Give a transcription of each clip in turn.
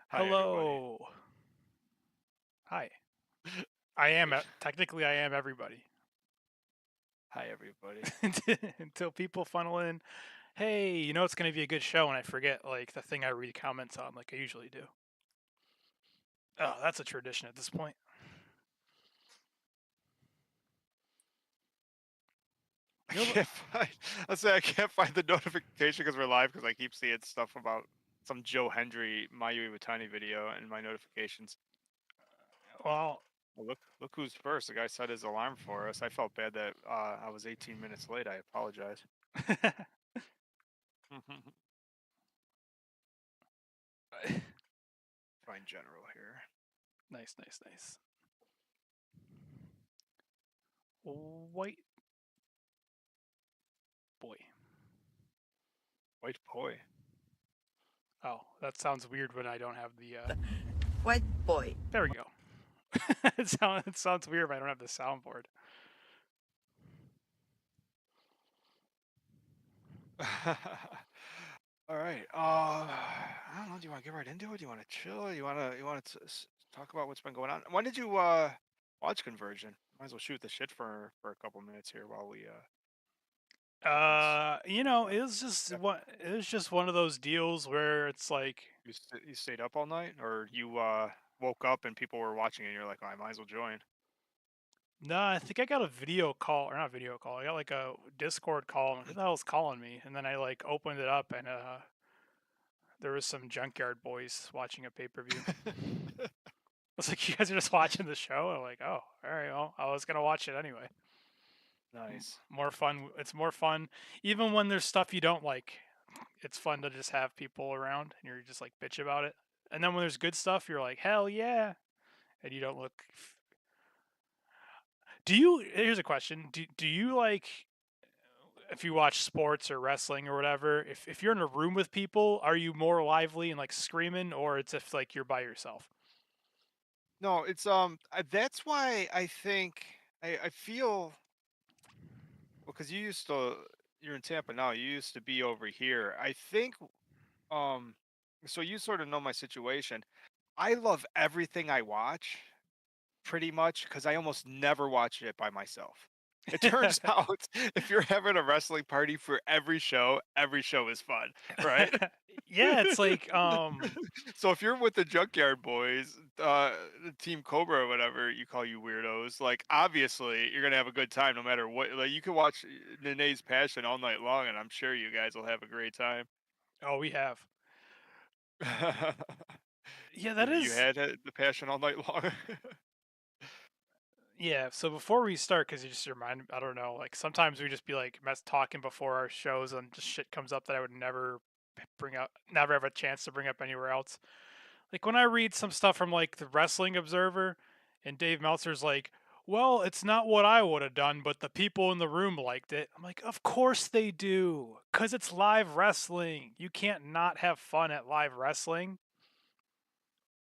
Hi, everybody. Hello. Hi. I am technically I am everybody. Hi, everybody. Until people funnel in, hey, you know it's going to be a good show, and I forget like the thing I read comments on, like I usually do. Oh, that's a tradition at this point. I You know what? can't find. I say I can't find the notification because we're live because I keep seeing stuff about some Joe Hendry Mayu Iwatani video in my notifications. Well, Well, look who's first. The guy set his alarm for us. I felt bad that I was 18 minutes late. I apologize. Find general here. nice, nice, nice. White boy. White boy. Oh, that sounds weird when I don't have the. White boy. There we go. It sounds weird if I don't have the soundboard. All right. I don't know. Do you want to get right into it? Do you want to chill? You want to talk about what's been going on? When did you watch Conversion? Might as well shoot the shit for a couple minutes here while we get these. Uh, yeah. It was just one of those deals where it's like, You stayed up all night, or you woke up and people were watching and you're like, oh, I might as well join. no, I think I got a video call or not video call. I got like a Discord call. Who the hell's calling me? And then I like opened it up and there was some junkyard boys watching a pay-per-view. I was like, you guys are just watching the show? I'm like, oh, all right. Well, I was gonna watch it anyway. Nice. More fun. It's more fun, even when there's stuff you don't like. It's fun to just have people around and you're just like bitch about it. And then when there's good stuff, you're like, hell yeah, and you don't look. Do you? Here's a question. Do you like if you watch sports or wrestling or whatever, if you're in a room with people, are you more lively and like screaming, or it's if like you're by yourself? No, it's that's why I think I feel well because you're in Tampa now. You used to be over here. I think um so you sort of know my situation. I love everything I watch pretty much because I almost never watch it by myself. It turns out if you're having a wrestling party for every show is fun, right? Yeah, it's like So if you're with the Junkyard Boys, Team Cobra or whatever you call you weirdos, like obviously you're gonna have a good time no matter what. Like you can watch Nene's Passion all night long, and I'm sure you guys will have a great time. oh, we have. Yeah, that You is. had the Passion all night long. Yeah, so before we start, because you just remind, I don't know, like sometimes we just be like mess talking before our shows, and just shit comes up that I would never bring up, never have a chance to bring up anywhere else. Like when I read some stuff from like the Wrestling Observer, and Dave Meltzer's like, "Well, it's not what I would have done, but the people in the room liked it." I'm like, "Of course they do, cause it's live wrestling. You can't not have fun at live wrestling.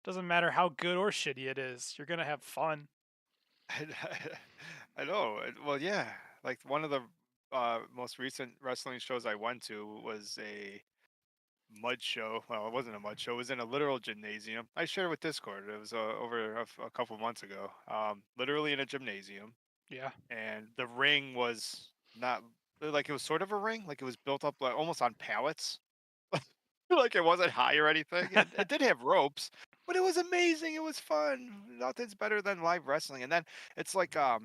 Doesn't matter how good or shitty it is. You're gonna have fun." I know. Well, yeah. Like one of the most recent wrestling shows I went to was a mud show. Well, it wasn't a mud show. It was in a literal gymnasium. I shared with Discord. It was over a couple months ago. Literally in a gymnasium, Yeah. and the ring was not like it was sort of a ring. Like it was built up like almost on pallets. Like it wasn't high or anything. It did have ropes, but it was amazing. It was fun. Nothing's better than live wrestling. And then it's like what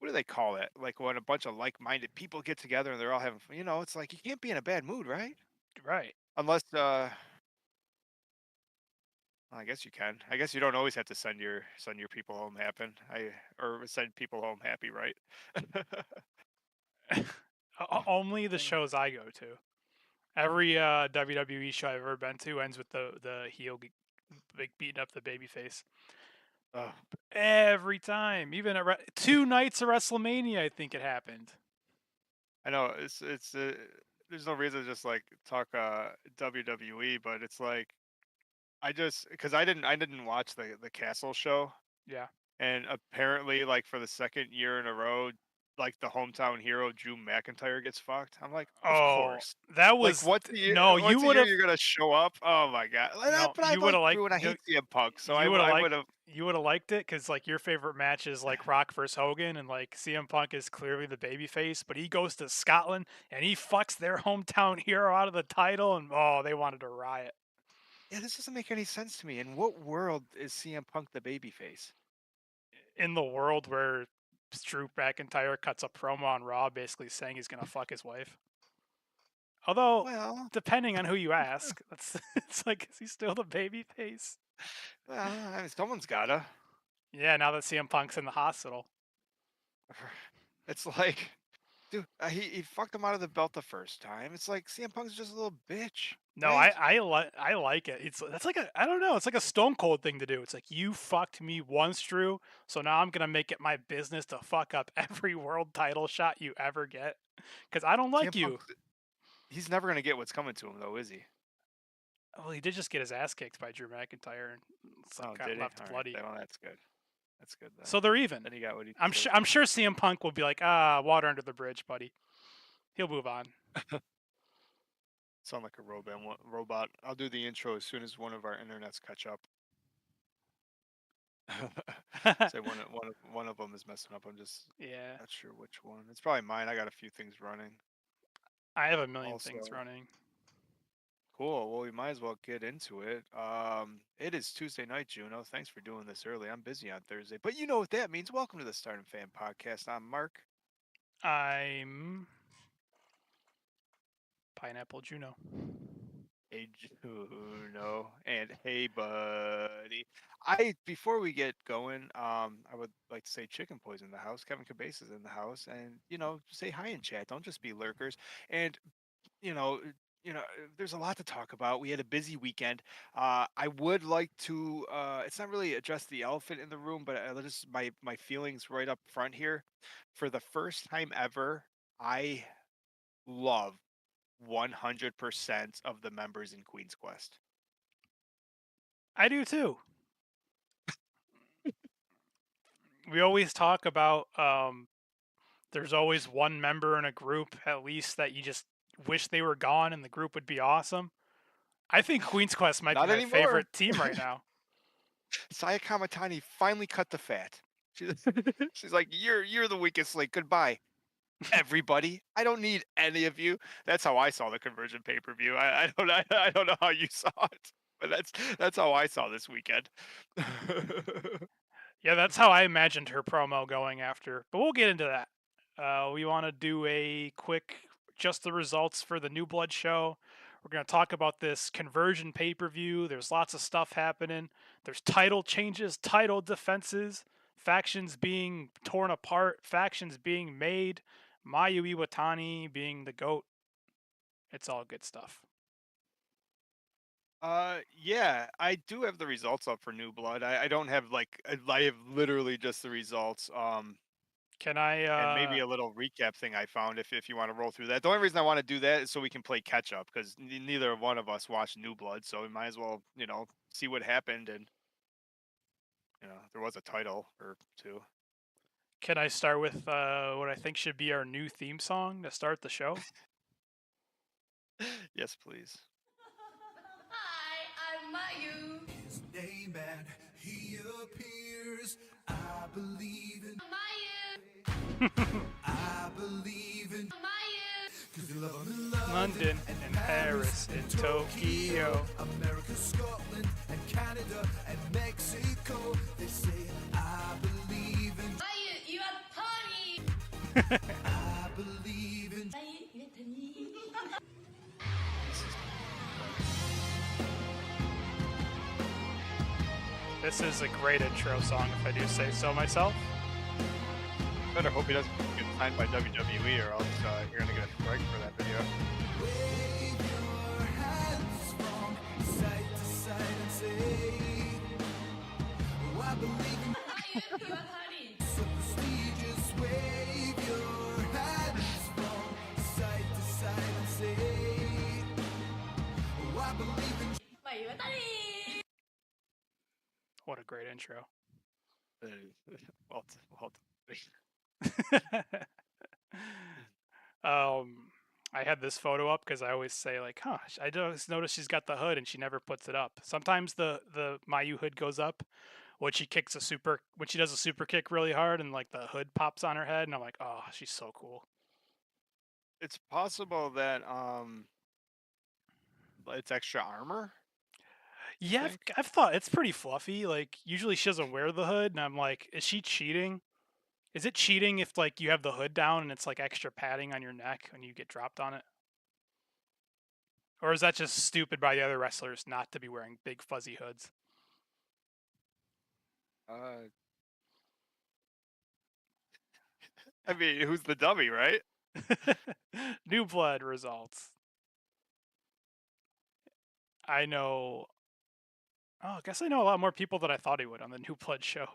do they call it? Like when a bunch of like-minded people get together and they're all having fun. It's like you can't be in a bad mood, right? Right. Unless I guess you can. I guess you don't always have to send your people home happy. Or send people home happy, right? Only the shows I go to. Every WWE show I've ever been to ends with the heel like beating up the babyface. Oh, Every time, even at 2 nights of WrestleMania, I think it happened. I know it's there's no reason to just like talk WWE, but it's like I just because I didn't watch the Castle show, Yeah. and apparently like for the second year in a row, like the hometown hero Drew McIntyre gets fucked. I'm like, of Oh, course. that Like was no. You once a would year have you're gonna show up. Oh my god. no. But I You would like have liked Drew and I no, hate CM Punk, so you would have I liked would have. you would have liked it because like your favorite match is like Rock versus Hogan, and like CM Punk is clearly the babyface, but he goes to Scotland and he fucks their hometown hero out of the title, and oh, they wanted to riot. Yeah, this doesn't make any sense to me. In what world is CM Punk the babyface? In the world where Drew McIntyre cuts a promo on Raw, basically saying he's gonna fuck his wife. Although, Well, depending on who you ask, that's it's like, is he still the babyface? I mean, someone's gotta. Yeah, now that CM Punk's in the hospital. It's like, dude, he fucked him out of the belt the first time. It's like CM Punk's just a little bitch, No, right? I like it. It's that's like a I don't know. It's like a Stone Cold thing to do. It's like you fucked me once, Drew. So now I'm gonna make it my business to fuck up every world title shot you ever get, because I don't CM like Punk, you. he's never gonna get what's coming to him, though, is he? Well, he did just get his ass kicked by Drew McIntyre, and it's like Oh, got did he? left All right, bloody. well, that's good. That's good then. So they're even. Then he got what he I'm deserved. sure. I'm sure CM Punk will be like, water under the bridge, buddy. He'll move on. Sound like a robot. I'll do the intro as soon as one of our internets catch up. Say one of them is messing up. I'm just Yeah, not sure which one. It's probably mine. I got a few things running. I have a million things Also, running. cool. Well, we might as well get into it. It is Tuesday night, Juno. Thanks for doing this early. I'm busy on Thursday, but you know what that means. Welcome to the Stardom Fan Podcast. I'm Mark. I'm Pineapple Juno. Hey, Juno, and hey, buddy. I before we get going, I would like to say Chicken Poison in the house. Kevin Cabase is in the house, and say hi in chat. Don't just be lurkers. And you know, uh, there's a lot to talk about. We had a busy weekend. I would like to. It's not really address the elephant in the room, but just my feelings right up front here. For the first time ever, I love 100% of the members in Queen's Quest. I do too. We always talk about there's always one member in a group at least that you just wish they were gone and the group would be awesome. I think Queen's Quest might be Not my anymore. favorite team right now. Saya Kamatani finally cut the fat. She's, she's like, you're the weakest link. Goodbye, everybody. I don't need any of you. That's how I saw the conversion pay per view. I don't know how you saw it, but that's how I saw this weekend. Yeah, that's how I imagined her promo going after. But we'll get into that. We want to do a quick, just the results for the New Blood show. We're going to talk about this conversion pay per view. There's lots of stuff happening. There's title changes, title defenses, factions being torn apart, factions being made, Mayu Iwatani being the GOAT. It's all good stuff. Yeah, I do have the results up for New Blood. I don't have I have literally just the results. Can I? And maybe a little recap thing I found if you want to roll through that. The only reason I want to do that is so we can play catch up because neither one of us watched New Blood, so we might as well see what happened and there was a title or two. Can I start with what I think should be our new theme song to start the show? Yes, please. Hi, I'm Mayu. His name and he appears. I believe in Mayu. I believe in Mayu. cause you love him in London and Paris and Tokyo. America, Scotland and Canada and Mexico. They say I believe in Mayu, you are party. I believe in Mayu, you are party. This is a great intro song, if I do say so myself. Better hope he doesn't get signed by WWE or else you're gonna get a strike for that video. wave your hands from side to side and say oh, I believe in Mayu, you are party. so prestigious. Wave your hands from side to side and say oh, I believe in Mayu, you are party. What a great intro. Well, well, I had this photo up because I always say like, "Huh, I just noticed she's got the hood and she never puts it up." Sometimes the Mayu hood goes up when she does a super kick really hard and like the hood pops on her head and I'm like, "Oh, she's so cool." It's possible that it's extra armor. You Yeah, think? I've thought it's pretty fluffy. Like usually she doesn't wear the hood and I'm like, "Is she cheating?" Is it cheating if like you have the hood down and it's like extra padding on your neck when you get dropped on it? Or is that just stupid by the other wrestlers not to be wearing big fuzzy hoods? Uh, I mean, who's the dummy, right? New blood results. I know. Oh, I guess I know a lot more people than I thought I would on the New Blood show.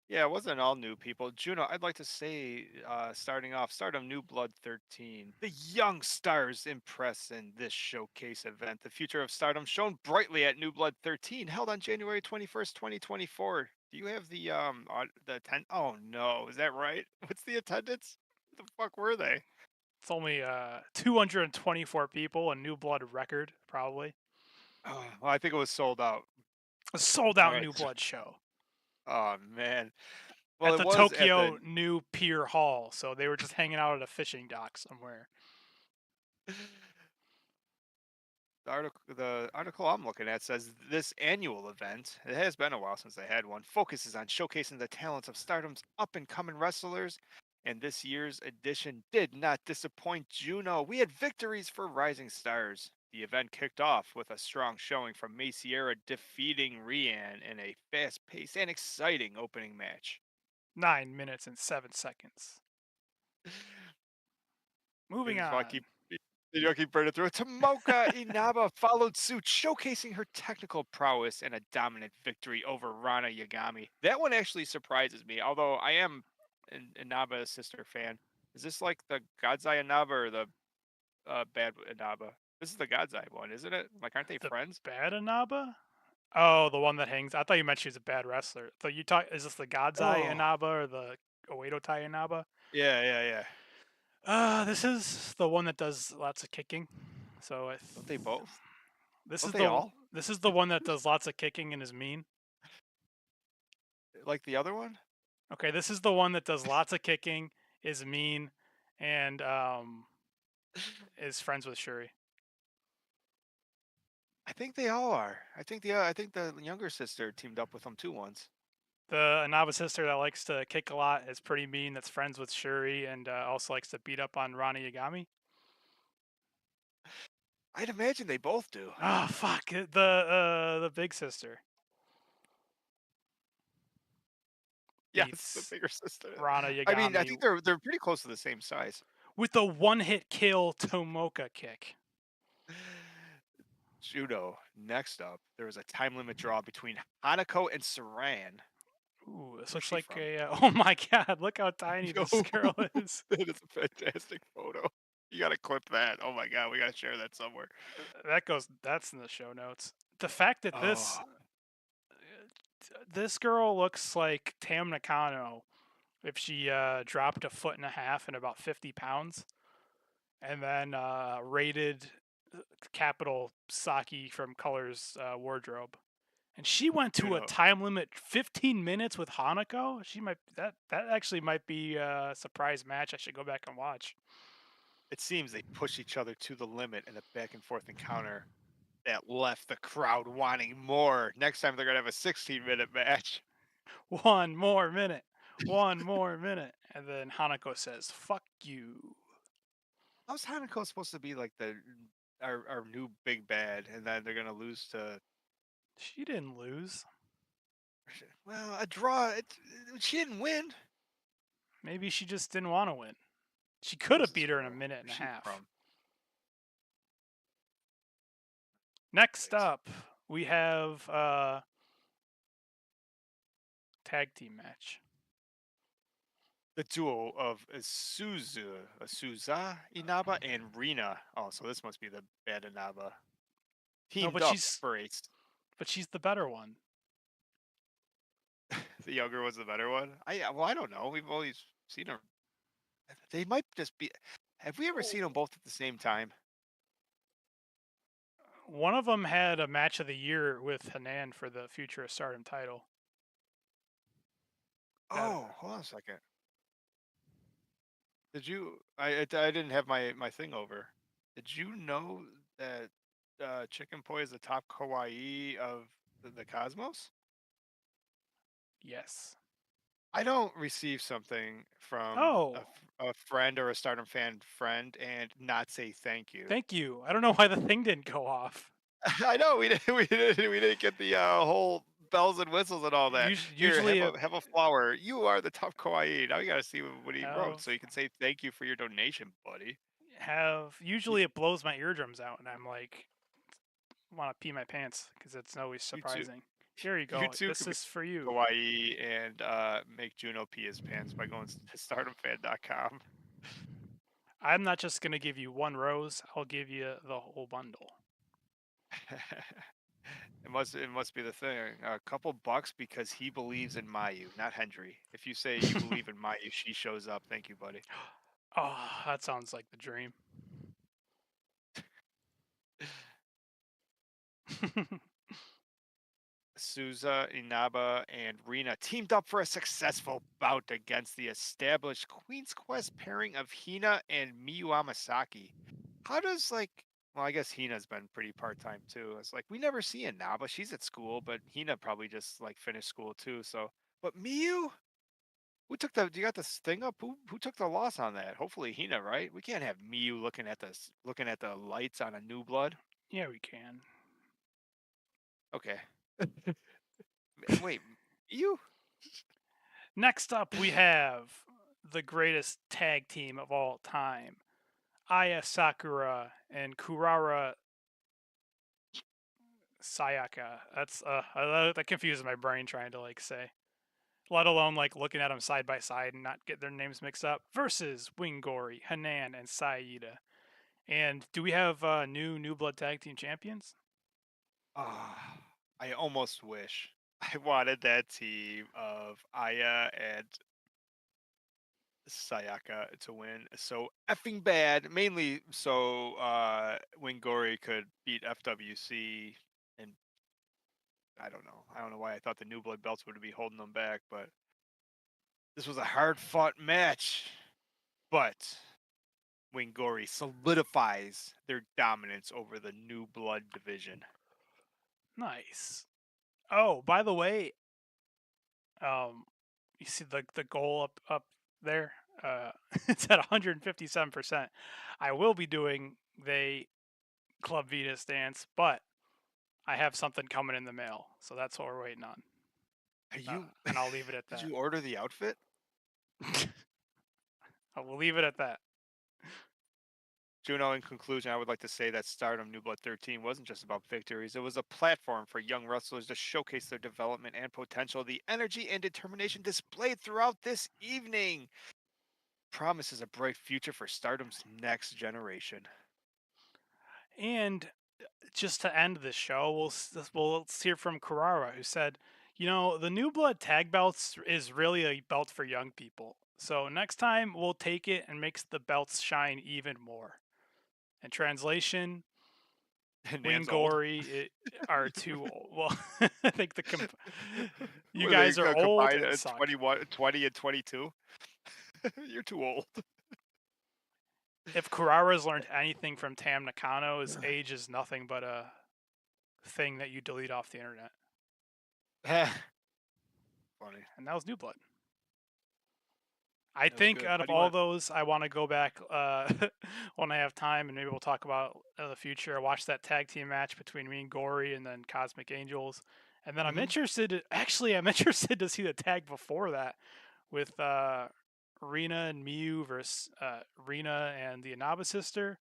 Yeah, it wasn't all new people. Juno, I'd like to say, starting off, Stardom New Blood 13. The young stars impress in this showcase event. The future of Stardom shone brightly at New Blood 13, held on January 21st, 2024. Do you have the attend? Oh no, is that right? What's the attendance? What the fuck were they? It's only 224 people, a New Blood record, probably. Oh, well, I think it was sold out. A sold All out right. New Blood show Oh man. Well, at it the was at Tokyo the New Pier Hall, so they were just hanging out at a fishing dock somewhere. The article I'm looking at says this annual event, it has been a while since they had one, focuses on showcasing the talents of Stardom's up and coming wrestlers. And this year's edition did not disappoint Juno. We had victories for rising stars. The event kicked off with a strong showing from Maciera defeating Rian in a fast paced and exciting opening match. 9 minutes and 7 seconds. Moving If I on. keep keep burning through it. Tomoka Inaba followed suit, showcasing her technical prowess and a dominant victory over Rana Yagami. That one actually surprises me, although I am an Inaba sister fan. Is this like the God's Eye Inaba or the bad Inaba? This is the God's Eye one, isn't it? Like, aren't they The friends? bad Inaba? Oh, the one that hangs. I thought you meant she was a bad wrestler. So you talk? Is this the God's Eye Oh, Inaba or the Oedo Tai Inaba? yeah, yeah, yeah. This is the one that does lots of kicking. So Don't they both? this Don't is they the all? this is the one that does lots of kicking and is mean. Like the other one? Okay, this is the one that does lots of kicking, is mean, and is friends with Shuri. I think they all are. I think the younger sister teamed up with them too once. The Inaba sister that likes to kick a lot is pretty mean. That's friends with Shuri and also likes to beat up on Rana Yagami. I'd imagine they both do. Oh fuck the big sister Yes, the beats bigger sister. Rana I mean, I Yagami think they're pretty close to the same size. with a one-hit kill Tomoka kick. Judo. Next up, there was a time limit draw between Hanako and Saran. Ooh, this Where's looks she like from? a. Oh my god! Look how tiny Yo, this girl is. that is a fantastic photo. You gotta clip that. Oh my god, we gotta share that somewhere. That's in the show notes. The fact that Oh, this girl looks like Tam Nakano if she dropped a foot and a half and about 50 pounds, and then raided Capital Saki from Color's wardrobe. And she went to a Judo. time limit 15 minutes with Hanako. She might that actually might be a surprise match. I should go back and watch. It seems they push each other to the limit in a back and forth encounter that left the crowd wanting more. Next time they're gonna have a 16-minute match. One more minute. One more minute. And then Hanako says, "Fuck you." How's Hanako supposed to be like our new big bad, and then they're gonna lose to She didn't lose. well a draw? She didn't win. Maybe she just didn't want to win. She could Who's have this beat her in a girl? minute and Where's a she half. from? Next Right. up, we have tag team match. The duo of Asuza Inaba and Rina. Oh, so this must be the bad Inaba. No, Teamed up for a but she's the better one. the younger was the better one. I don't know. We've always seen her. They might just be. Have we ever seen them both at the same time? One of them had a match of the year with Hanan for the Future of Stardom title. That Oh, hold on a second. Did you? I didn't have my thing over. Did you know that Chicken Poi is the top kawaii of the cosmos? yes. I don't receive something from Oh, a friend or a Stardom fan friend and not say thank you. thank you. I don't know why the thing didn't go off. I know we didn't get the whole bells and whistles and all that. Here, Usually, have a flower. You are the top kawaii. Now you got to see what he wrote, have so you can say thank you for your donation, buddy. usually it blows my eardrums out, and I'm like, want to pee my pants because it's always You too. surprising. Here you You go. too This can be is for you. kawaii and make Juno pee his pants by going to StardomFan.com. I'm not just gonna give you one rose. I'll give you the whole bundle. It must be the thing. A couple bucks because he believes in Mayu, not Hendry. If you say you believe in Mayu, she shows up. Thank you, buddy. Oh, that sounds like the dream. Souza, Inaba, and Rina teamed up for a successful bout against the established Queen's Quest pairing of Hina and Miyu Amasaki. How does well, I guess Hina's been pretty part-time too. It's like we never see Inaba. She's at school, but Hina probably just finished school too. So, but Miyu, who took the? You got this thing up? Who took the loss on that? Hopefully Hina, right? We can't have Miyu looking at the lights on a new blood. Yeah, we can. Okay. Wait, Miyu? Next up, we have the greatest tag team of all time, Aya Sakura and Kurara Sayaka. That confuses my brain trying to say. Let alone looking at them side by side and not get their names mixed up. Versus Wingori, Hanan, and Saida. And do we have new blood tag team champions? Ah, I almost wish I wanted that team of Aya and Sayaka to win so effing bad, mainly so Wingori could beat FWC, and I don't know. I don't know why I thought the New Blood belts would be holding them back, but this was a hard fought match. But Wingori solidifies their dominance over the New Blood division. Nice. Oh, by the way, you see the goal up there? It's at 157%. I will be doing the Club Venus dance, but I have something coming in the mail, so that's what we're waiting on. Are you? And I'll leave it at Did that. you order the outfit? I will leave it at that. Juno, in conclusion, I would like to say that Stardom New Blood 13 wasn't just about victories. It was a platform for young wrestlers to showcase their development and potential. The energy and determination displayed throughout this evening promises a bright future for Stardom's next generation. And just to end the show, let's hear from Carrara, who said, the New Blood tag belts is really a belt for young people. So next time we'll take it and makes the belts shine even more. In translation, Nan's old. Wingori are too old. Well, I think you Were guys they are old combined and at suck. 20 and 22? You're too old. If Carrara's learned anything from Tam Nakano, his age is nothing but a thing that you delete off the internet. Funny. And that was New Blood. I That was think good. out How of do you all want? those, I want to go back when I have time, and maybe we'll talk about the future. I watched that tag team match between me and Gory, and then Cosmic Angels, and then I'm Mhm. interested. Actually, I'm interested to see the tag before that with Rina and Miyu versus Rina and the Inaba sister.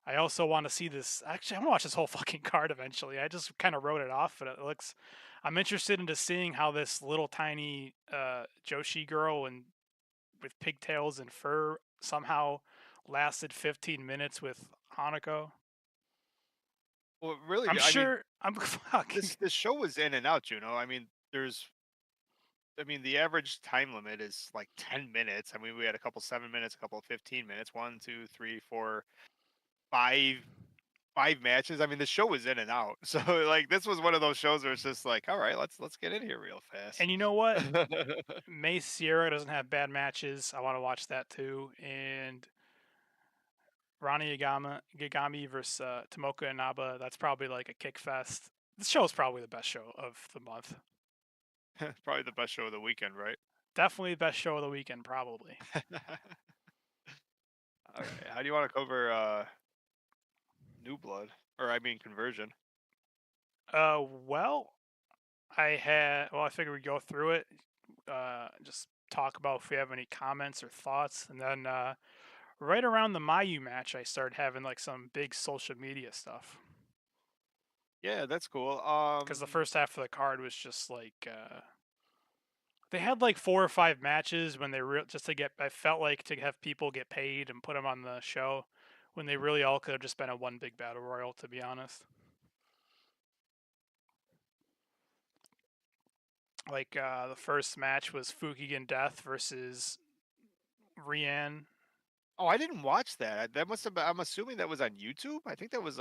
I also want to see this. Actually, I want to watch this whole fucking card eventually. I just kind of wrote it off, but it looks. I'm interested into seeing how this little tiny Joshi girl and with pigtails and fur somehow lasted 15 minutes with Hanako. Well, really, I'm I mean, sure. I'm fucking. this show was in and out, Juno. I mean, there's I mean, the average time limit is like 10 minutes. I mean, we had a couple 7 minutes, a couple of 15 minutes, one, two, three, four, five, five matches. I mean, the show was in and out. So like this was one of those shows where it's just like, all right, let's get in here real fast. And you know what? May Sierra doesn't have bad matches. I want to watch that too. And Ronnie Yagami versus Tomoka Inaba. That's probably like a kick fest. This show is probably the best show of the month. Probably the best show of the weekend, right? Definitely the best show of the weekend, probably. All right. How do you want to cover New Blood, or I mean Conversion? Well, I figured we'd go through it, just talk about if we have any comments or thoughts, and then right around the Mayu match, I started having like some big social media stuff Yeah, that's cool. because the first half of the card was just like they had like 4 or 5 matches when they just to get. I felt like to have people get paid and put them on the show when they really all could have just been a one big battle royal, to be honest. Like the first match was Fukigen Death versus Rian. Oh, I didn't watch that. That must have been, I'm assuming that was on YouTube. I think that was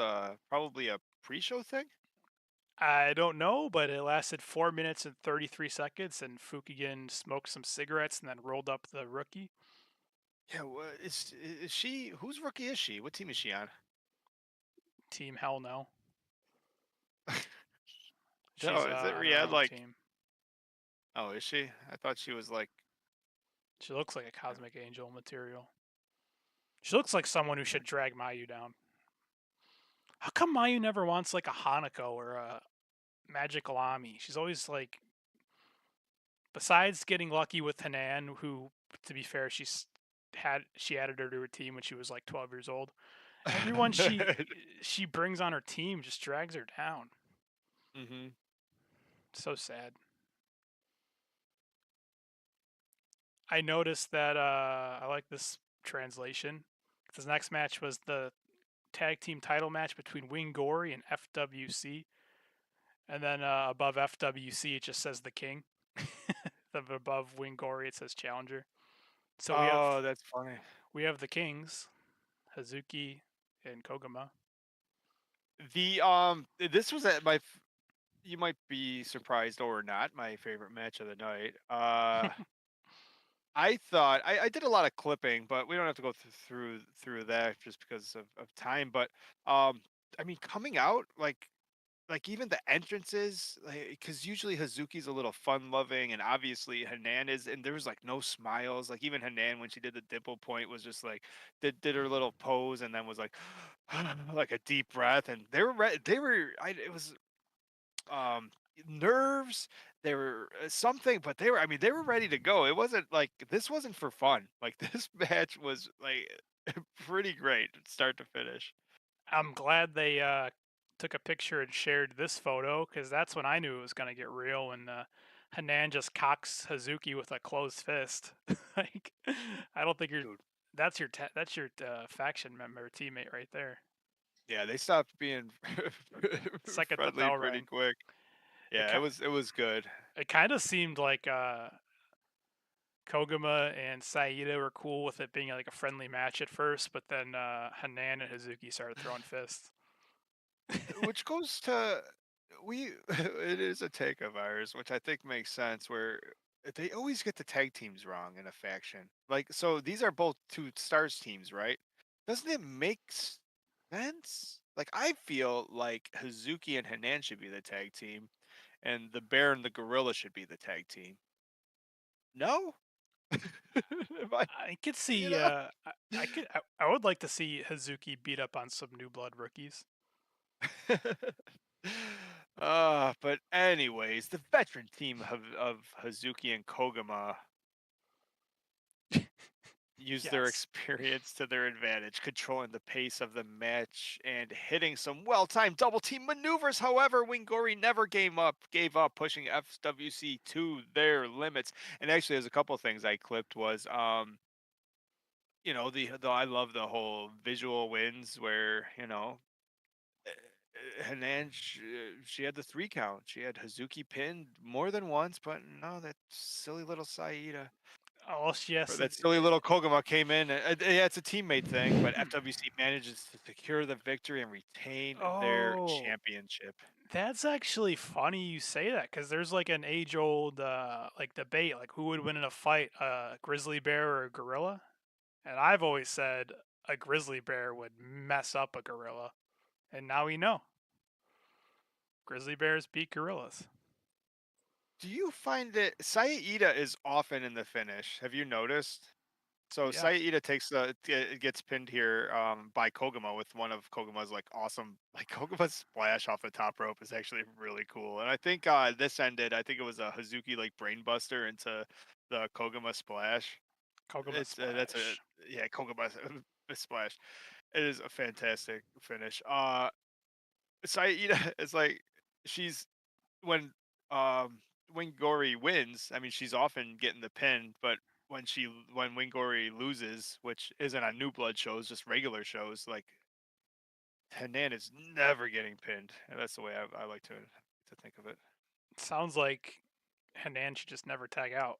probably a pre-show thing. I don't know, but it lasted 4 minutes and 33 seconds, and Fukigen smoked some cigarettes and then rolled up the rookie. Yeah, is she? Whose rookie is she? What team is she on? Team Hell No. No, She's is it on her Riyadh? own Like, team. oh, is she? I thought she was like. She looks like a Cosmic Angel material. She looks like someone who should drag Mayu down. How come Mayu never wants like a Hanako or a Magical Ami? She's always like, besides getting lucky with Hanan, who, to be fair, she added her to her team when she was like 12 years old. Everyone she brings on her team just drags her down. Hmm. So sad. I noticed that I like this translation. This next match was the tag team title match between Wing Gory and FWC. And then above FWC, it just says the King. Above Wing Gory, it says Challenger. So Oh, that's funny. we have the Kings, Hazuki and Koguma. This was at my. You might be surprised or not. My favorite match of the night. I thought I did a lot of clipping, but we don't have to go through that just because of time. But I mean, coming out like even the entrances, like because usually Hazuki's a little fun loving, and obviously Hanan is, and there was like no smiles. Like even Hanan when she did the dimple point was just like did her little pose and then was like like a deep breath, and they were it was um nerves, they were something, but they were, I mean, they were ready to go. It wasn't like this wasn't for fun. Like this match was like pretty great start to finish. I'm glad they took a picture and shared this photo because that's when I knew it was going to get real when Hanan just cocks Hazuki with a closed fist. Like, I don't think you're. Dude, That's your faction member teammate right there. yeah, they stopped being Second the friendly bell pretty rang. quick. It Yeah, it was good. it kind of seemed like Koguma and Saida were cool with it being like a friendly match at first, but then Hanan and Hazuki started throwing fists. Which goes to we it is a take of ours, which I think makes sense, where they always get the tag teams wrong in a faction. Like, so these are both two stars teams, right? Doesn't it make sense? Like, I feel like Hazuki and Hanan should be the tag team, and the Bear and the Gorilla should be the tag team. No? Am I, I could you see. know? I would like to see Hazuki beat up on some new blood rookies. But anyways, the veteran team of Hazuki and Kogama use their Yes, experience to their advantage, controlling the pace of the match and hitting some well-timed double team maneuvers. However, Wingori never gave up, pushing FWC to their limits. And actually, there's a couple things I clipped was the I love the whole visual wins where Hanan, she had the 3 count. She had Hazuki pinned more than once, but no, that silly little Saida All she has or to that silly little Koguma came in. Yeah, it's a teammate thing, but FWC manages to secure the victory and retain their Oh, championship. that's actually funny you say that because there's like an age-old like debate, like who would win in a fight, a grizzly bear or a gorilla? And I've always said a grizzly bear would mess up a gorilla, and now we know grizzly bears beat gorillas. Do you find that Saida is often in the finish? Have you noticed? So Yeah, Saida gets pinned here by Koguma with one of Koguma's like awesome like Koguma's splash off the top rope is actually really cool. And I think this ended. I think it was a Hazuki like brainbuster into the Koguma splash. Koguma It's that's a splash. yeah Koguma splash. It is a fantastic finish. Saida is like she's when Wingori wins, I mean she's often getting the pin, but when Wingori loses, which isn't on New Blood shows, just regular shows, like Hanan is never getting pinned. And that's the way I like to think of it. Sounds like Hanan should just never tag out.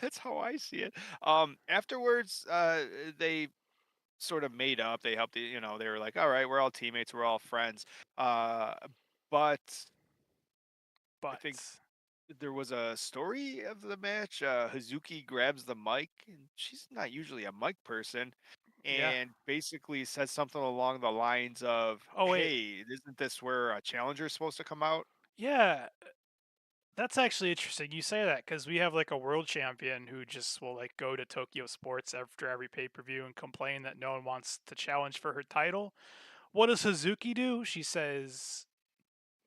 That's how I see it. Afterwards, they sort of made up. They helped. They were like, "All right, we're all teammates. We're all friends." Uh, but I think But there was a story of the match. Hazuki grabs the mic, and she's not usually a mic person, yeah. and basically says something along the lines of, Oh wait, "Hey, isn't this where a challenger's supposed to come out?" yeah. That's actually interesting. You say that because we have like a world champion who just will like go to Tokyo Sports after every pay per view and complain that no one wants to challenge for her title. What does Suzuki do? She says,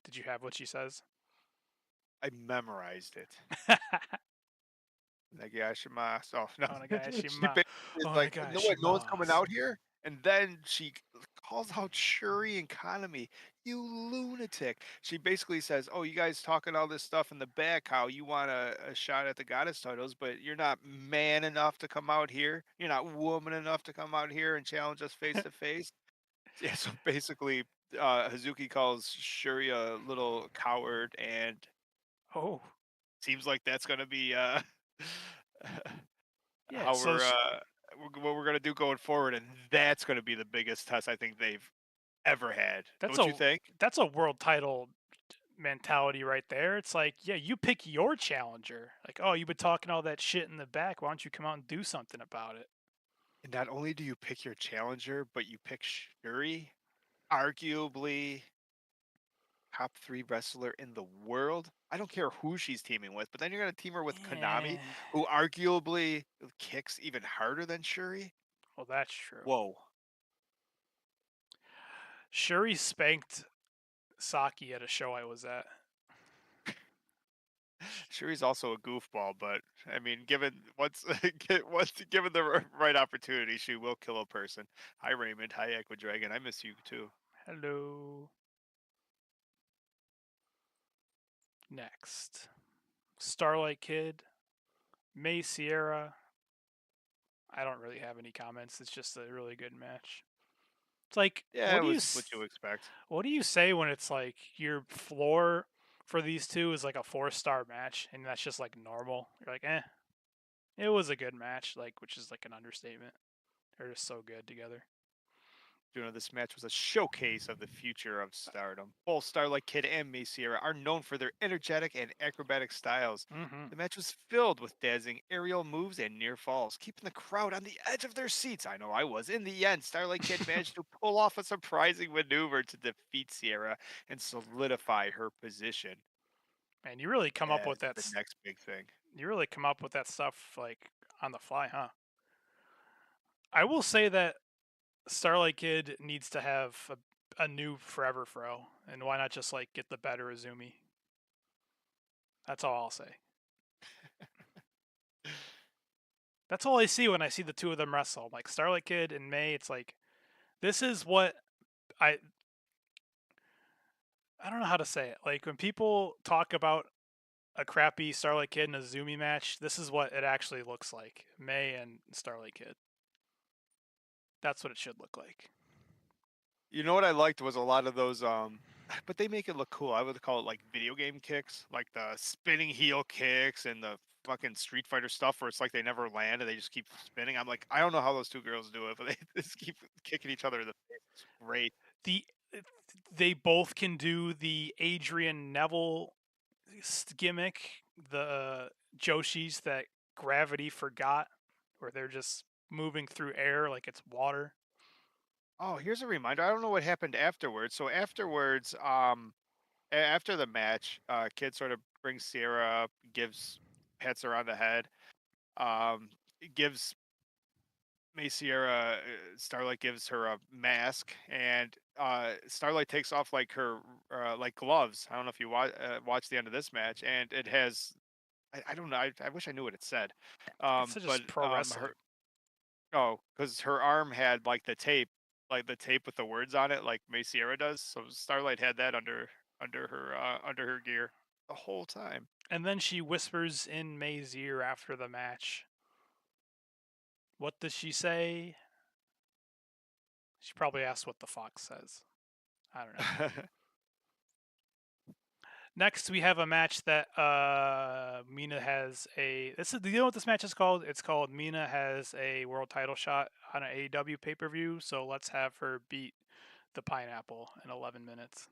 "Did you have what she says?" I memorized it. Nagashima. Oh no, she Onagashima, basically is like, "No, what? No one's coming onagashima. out here." And then she calls out Shuri and Kanami, "You lunatic!" She basically says, "Oh, you guys talking all this stuff in the back, how you want a shot at the goddess titles, but you're not man enough to come out here. You're not woman enough to come out here and challenge us face to face." Yeah, so basically, Hazuki calls Shuri a little coward, and Oh, seems like that's gonna be yeah. how what we're gonna do going forward, and that's gonna be the biggest test I think they've ever had. That's Don't you a think? that's a world title mentality right there. It's like, yeah, you pick your challenger. Like, oh, you've been talking all that shit in the back. Why don't you come out and do something about it? And not only do you pick your challenger, but you pick Shuri, arguably top 3 wrestler in the world. I don't care who she's teaming with, but then you're gonna team her with Konami, Yeah. who arguably kicks even harder than Shuri. Well, that's true. Whoa. Shuri spanked Saki at a show I was at. Shuri's also a goofball, but I mean, given once given the right opportunity, she will kill a person. Hi Raymond, hi Aqua Dragon. I miss you too. Hello. Next, Starlight Kid, May Sierra. I don't really have any comments. It's just a really good match. It's like, Yeah, it was what you expect. what do you say when it's like your floor for these two is like a 4-star match and that's just like normal? You're like, it was a good match, like, which is like an understatement. They're just so good together. This match was a showcase of the future of Stardom. Both Starlight Kid and May Sierra are known for their energetic and acrobatic styles. Mm-hmm. The match was filled with dazzling aerial moves and near falls, keeping the crowd on the edge of their seats. I know I was. In the end, Starlight Kid managed to pull off a surprising maneuver to defeat Sierra and solidify her position Man, you really come up as with that. the next big thing. You really come up with that stuff like on the fly, huh? I will say that Starlight Kid needs to have a new Forever Fro, and why not just like get the better Azumi? That's all I'll say. That's all I see when I see the two of them wrestle. Like Starlight Kid and May, it's like this is what I I don't know how to say it. Like when people talk about a crappy Starlight Kid and Azumi match, this is what it actually looks like. May and Starlight Kid. That's what it should look like. You know what I liked was a lot of those, but they make it look cool. I would call it like video game kicks, like the spinning heel kicks and the fucking Street Fighter stuff where it's like they never land and they just keep spinning. I'm like, I don't know how those two girls do it, but they just keep kicking each other in the face. It's great. The they both can do the Adrian Neville gimmick, the Joshis that gravity forgot, where they're just moving through air like it's water. Oh, here's a reminder. I don't know what happened afterwards. So afterwards, after the match, Kid sort of brings Sierra up, gives pets her on the head, um, gives May Sierra, Starlight gives her a mask, and Starlight takes off like her like gloves. I don't know if you watch the end of this match, and it has I don't know. I wish I knew what it said, It's but just pro wrestling. her because her arm had like the tape with the words on it, like May Sierra does. So Starlight had that under her gear the whole time. And then she whispers in May's ear after the match. What does she say? She probably asked what the fox says. I don't know. Next, we have a match that Mina has a. This is. Do you know what this match is called? It's called Mina has a world title shot on an AEW pay per view. So let's have her beat the Pineapple in 11 minutes.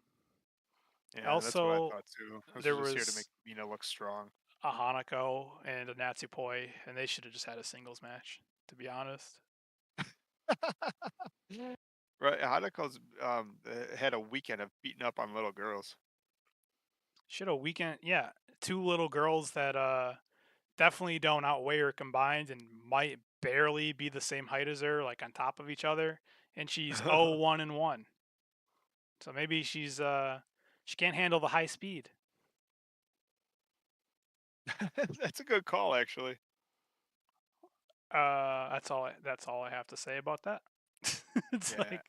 Yeah, that's what I Also, thought too. This there was just here to make was Mina look strong. a Hanako and a Natsupoi, and they should have just had a singles match. To be honest, Right, Hanako's had a weekend of beating up on little girls. should have weekend. Yeah, two little girls that definitely don't outweigh her combined and might barely be the same height as her, like on top of each other. And she's 0-1-1. So maybe she can't handle the high speed. That's a good call, actually. That's all I have to say about that. It's Yeah, like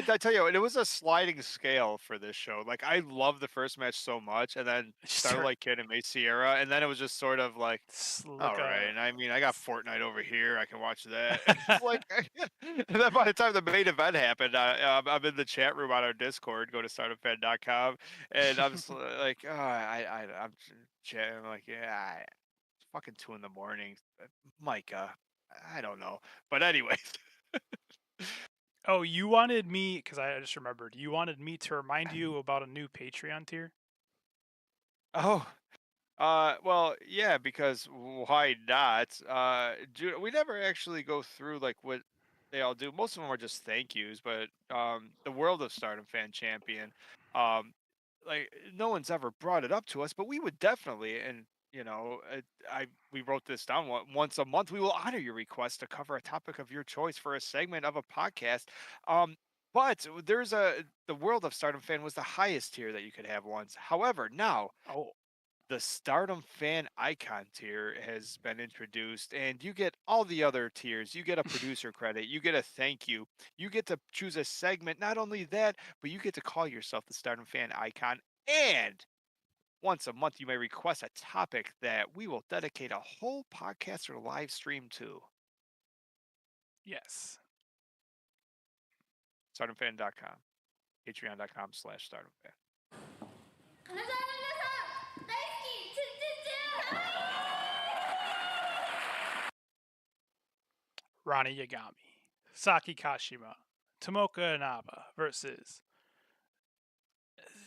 I tell you, what, it was a sliding scale for this show. Like I love the first match so much, and then start Starlight Kid and May Sierra, and then it was just sort of like, like all right. a And I mean, I got Fortnite over here. I can watch that. It's like, and then by the time the main event happened, I'm in the chat room on our Discord. Go to stardomfan.com, and I'm just like, oh, I'm chatting. I'm like, yeah, it's fucking 2 in the morning. Micah, I don't know, but anyways. Oh, you wanted me because I just remembered. You wanted me to remind you about a new Patreon tier. Oh, well, yeah, because why not? We never actually go through like what they all do. Most of them are just thank yous, but the World of Stardom Fan Champion, um, like no one's ever brought it up to us, but we would definitely, and you know, we wrote this down once a month. We will honor your request to cover a topic of your choice for a segment of a podcast. Um, but the World of Stardom Fan was the highest tier that you could have once. However, now Oh, the Stardom Fan Icon tier has been introduced, and you get all the other tiers. You get a producer credit, you get a thank you get to choose a segment. Not only that, but you get to call yourself the Stardom Fan Icon, and once a month, you may request a topic that we will dedicate a whole podcast or live stream to. yes. StardomFan.com, Patreon.com/StardomFan. 金沢の皆さん大好きチュンチュンチュン Ronnie Yagami, Saki Kashima, Tomoka Inaba versus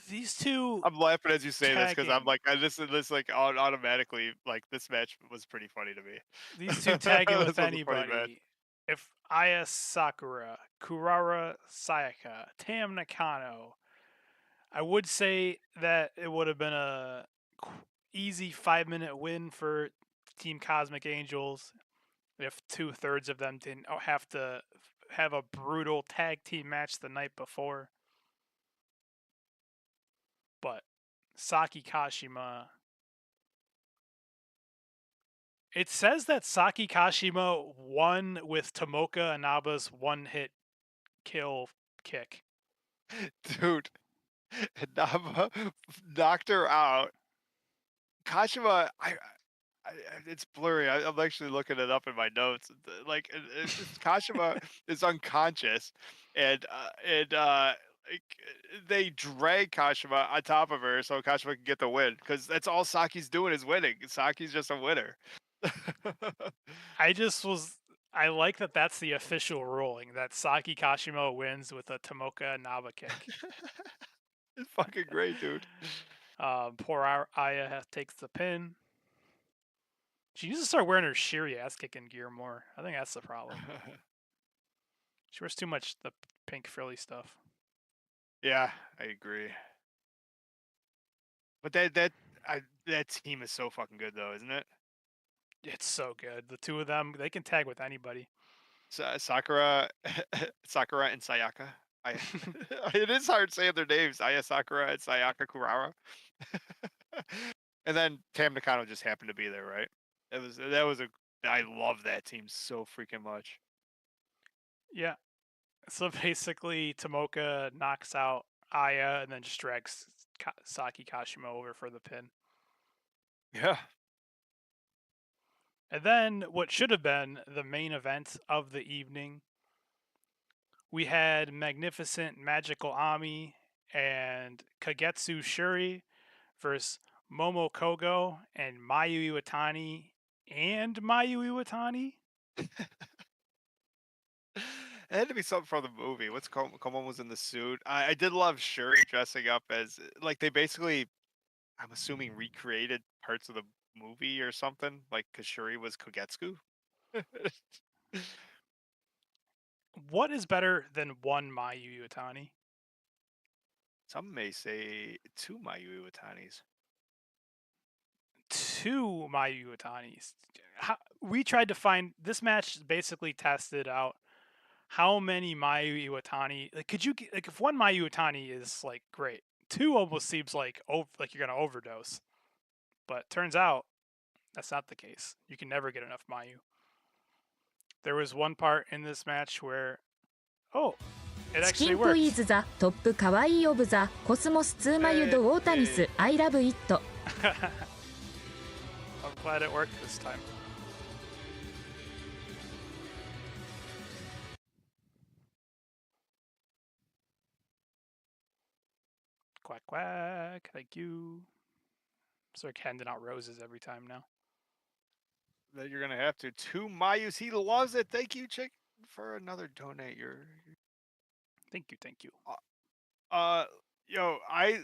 these two I'm laughing as you say this because I'm tagging. like, this like automatically like this match was pretty funny to me. These two tagging with This was a funny match. anybody. If Aya Sakura, Kurara Sayaka, Tam Nakano, I would say that it would have been a easy 5-minute win for Team Cosmic Angels if 2/3 of them didn't have to have a brutal tag team match the night before. But Saki Kashima. It says that Saki Kashima won with Tomoka Inaba's one-hit kill kick. Dude, Nava knocked her out. Kashima, it's blurry. I'm actually looking it up in my notes. Like, Kashima is unconscious, and like, they drag Kashima on top of her so Kashima can get the win because that's all Saki's doing is winning. Saki's just a winner. I just was. I like that that's the official ruling that Saki Kashimo wins with a Tomoka Naba kick. It's fucking great, dude. Poor Aya takes the pin. She needs to start wearing her Shiri ass kicking gear more. I think that's the problem. She wears too much the pink frilly stuff. Yeah, I agree. But that team is so fucking good though, isn't it? It's so good. The two of them, they can tag with anybody. Sakura, Sakura and Sayaka. I, it is hard saying their names. Aya Sakura and Sayaka Kurara. And then Tam Nakano just happened to be there, right? I love that team so freaking much. Yeah. So basically, Tomoka knocks out Aya and then just drags Saki Kashima over for the pin. Yeah. And then what should have been the main event of the evening, we had Magnificent Magical Ami and Kagetsu Shuri versus Momo Kogo and Mayu Iwatani and Mayu Iwatani. It had to be something from the movie. What's Coleman was in the suit. I did love Shuri dressing up as like they basically, I'm assuming, recreated parts of the movie or something. Like because Shuri was Kogetsu. What is better than one Mayu Iwatani? Some may say two Mayu Iwatanis. Two Mayu Iwatanis. We tried to find this match basically tested out how many Mayu Iwatani. Like, could you like if one Mayu Iwatani is like great, two almost seems like like you're gonna overdose. But turns out that's not the case. You can never get enough Mayu. There was one part in this match where, it チキ actually ントイ worked. ズザトップカワイイオブザコスモスツーマユドウォータニス I love it I'm glad it worked this time. Quack quack, thank you. It's like handing out roses every time now. That you're gonna have to. Two Mayus. He loves it. Thank you, chick, for another donate. Thank you. Yo, I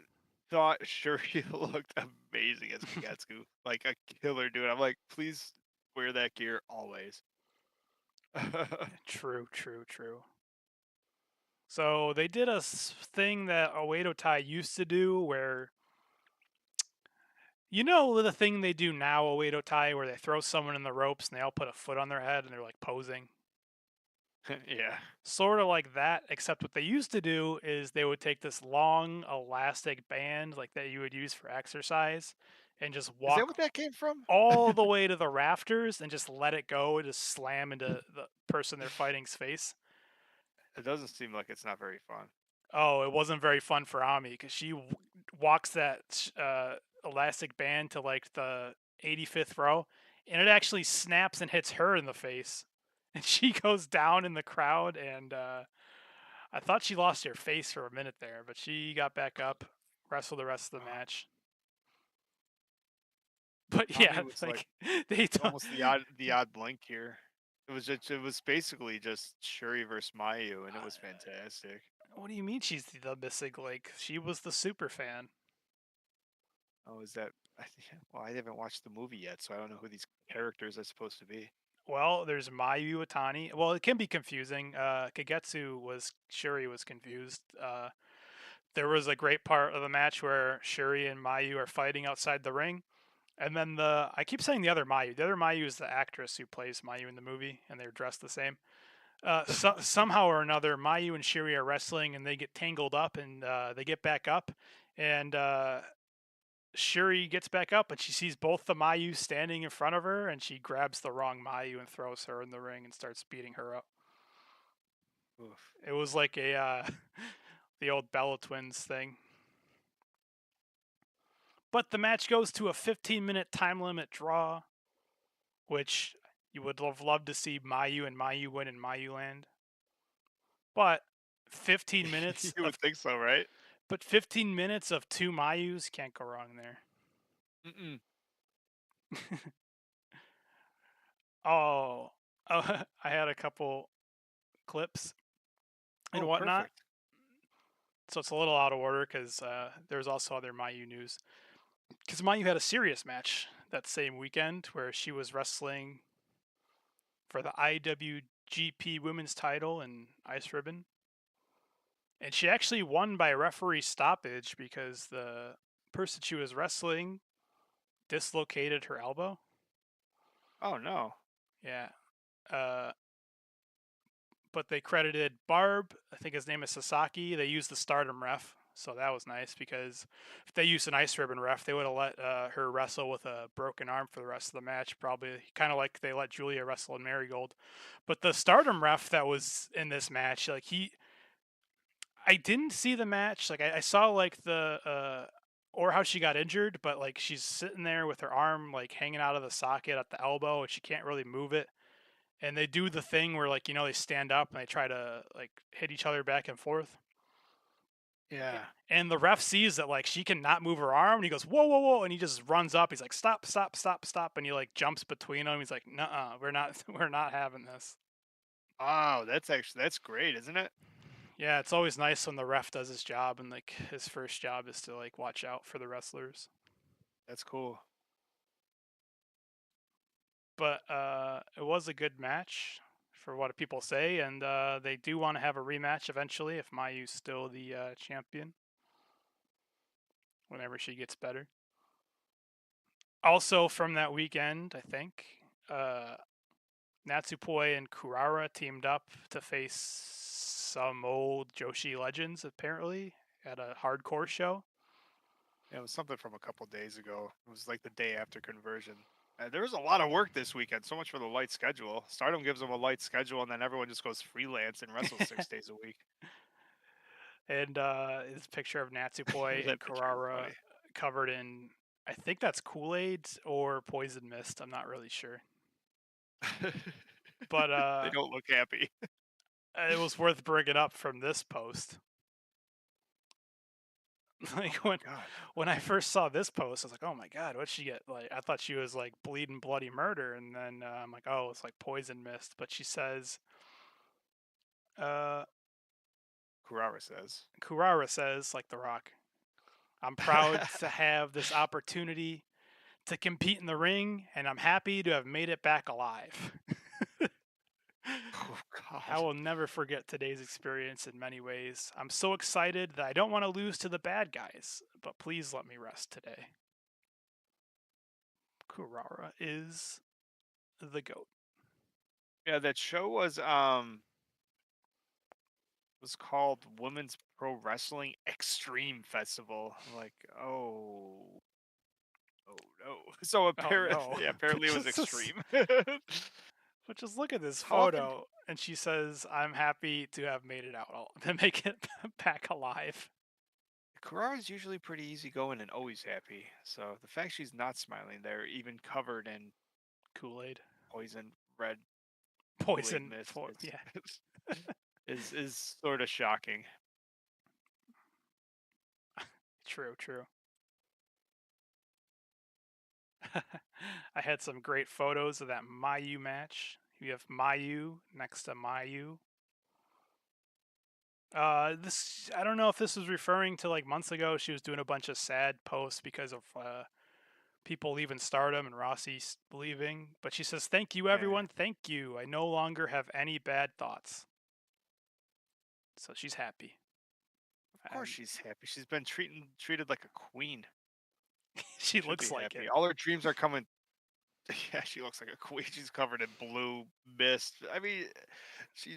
thought Shuri looked amazing as Kagetsu. Like a killer dude. I'm like, please wear that gear always. True. So they did a thing that Oedo Tai used to do where, you know, the thing they do now, Oedo Tai, where they throw someone in the ropes and they all put a foot on their head and they're like posing. Yeah. Sort of like that, except what they used to do is they would take this long elastic band like that you would use for exercise and just Is that walk what that came from? all the way to the rafters and just let it go and just slam into the person they're fighting's face. It doesn't seem like it's not very fun. Oh, it wasn't very fun for Ami because she walks that elastic band to like the 85th row, and it actually snaps and hits her in the face, and she goes down in the crowd. And I thought she lost her face for a minute there, but she got back up, wrestled the rest of the match. But Ami yeah, was like like they don't. almost the odd blink here. It was basically just Shuri versus Mayu, and it was fantastic. What do you mean she's the missing link? She was the super fan. Oh, is that? Well, I haven't watched the movie yet, so I don't know who these characters are supposed to be. Well, there's Mayu Iwatani. Well, it can be confusing. Shuri was confused. There was a great part of the match where Shuri and Mayu are fighting outside the ring, and then I keep saying the other Mayu. The other Mayu is the actress who plays Mayu in the movie, and they're dressed the same. Somehow or another, Mayu and Shuri are wrestling, and they get tangled up, and they get back up, and Shuri gets back up, and she sees both the Mayu standing in front of her, and she grabs the wrong Mayu and throws her in the ring and starts beating her up. Oof. It was like a the old Bella Twins thing. But the match goes to a 15-minute time limit draw, which you would have loved to see Mayu and Mayu win in Mayu Land. But 15 minutes You of would think so, right? 15 minutes of two Mayus, can't go wrong there. Mm-mm. Oh, I had a couple clips and Oh, whatnot, perfect. so it's a little out of order because there's also other Mayu news. Because Mayu had a serious match that same weekend where she was wrestling for the IWGP Women's title and Ice Ribbon. And she actually won by referee stoppage because the person she was wrestling dislocated her elbow. Oh no. Yeah. Uh, but they credited Barb, I think his name is Sasaki. They used the Stardom ref. So that was nice because if they used an Ice Ribbon ref, they would have let her wrestle with a broken arm for the rest of the match, probably kind of like they let Julia wrestle in Marigold. But the Stardom ref that was in this match, like I didn't see the match. Like I saw like the or how she got injured, but like she's sitting there with her arm like hanging out of the socket at the elbow, and she can't really move it. And they do the thing where like they stand up and they try to like hit each other back and forth. Yeah. And the ref sees that like she cannot move her arm, and he goes whoa whoa whoa, and he just runs up. He's like stop stop stop stop, and he like jumps between them. He's like nuh we're not we're not having this. Oh, that's great, isn't it? Yeah, it's always nice when the ref does his job, and like his first job is to like watch out for the wrestlers. That's cool. But it was a good match for what people say, and they do want to have a rematch eventually if Mayu's still the champion whenever she gets better. Also from that weekend, I think Natsupoi and Kurara teamed up to face some old Joshi legends apparently at a hardcore show. Yeah, it was something from a couple days ago. It was like the day after conversion. There was a lot of work this weekend. So much for the light schedule. Stardom gives them a light schedule, and then everyone just goes freelance and wrestles 6 days a week. And this picture of Natsupoi and That picture is Kurara funny. covered in, I think that's Kool-Aid or poison mist. I'm not really sure. But They don't look happy. it was worth bringing up from this post. Like Oh my god. when I first saw this post, I was like, "Oh my god, what'd she get?" Like I thought she was like bleeding bloody murder, and then I'm like, "Oh, it's like poison mist." But she says, uh, Kurara says. Kurara says, like The Rock, "I'm proud to have this opportunity to compete in the ring, and I'm happy to have made it back alive." Oh I god. will never forget today's experience in many ways. I'm so excited that I don't want to lose to the bad guys, but please let me rest today. Kurara is the GOAT. Yeah, that show was called Women's Pro Wrestling Extreme Festival. I'm like, oh no. So Oh no. apparently it was Just this- extreme. but just look at this How often photo, and she says, "I'm happy to have made it out, to make it back alive." Kurara's usually pretty easygoing and always happy. So the fact she's not smiling there, even covered in Kool-Aid, poison red Kool-Aid poison, mist, yeah. is sort of shocking. True, true. I had some great photos of that Mayu match. You have Mayu next to Mayu. This I don't know if this was referring to like months ago. She was doing a bunch of sad posts because of people leaving Stardom and Rossi leaving. But she says, "Thank you, Yeah. everyone. Thank you. I no longer have any bad thoughts." So she's happy. Of course she's happy. She's been treated like a queen. She Should be looks like happy. it. All her dreams are coming. Yeah, she looks like a queen. She's covered in blue mist. I mean, she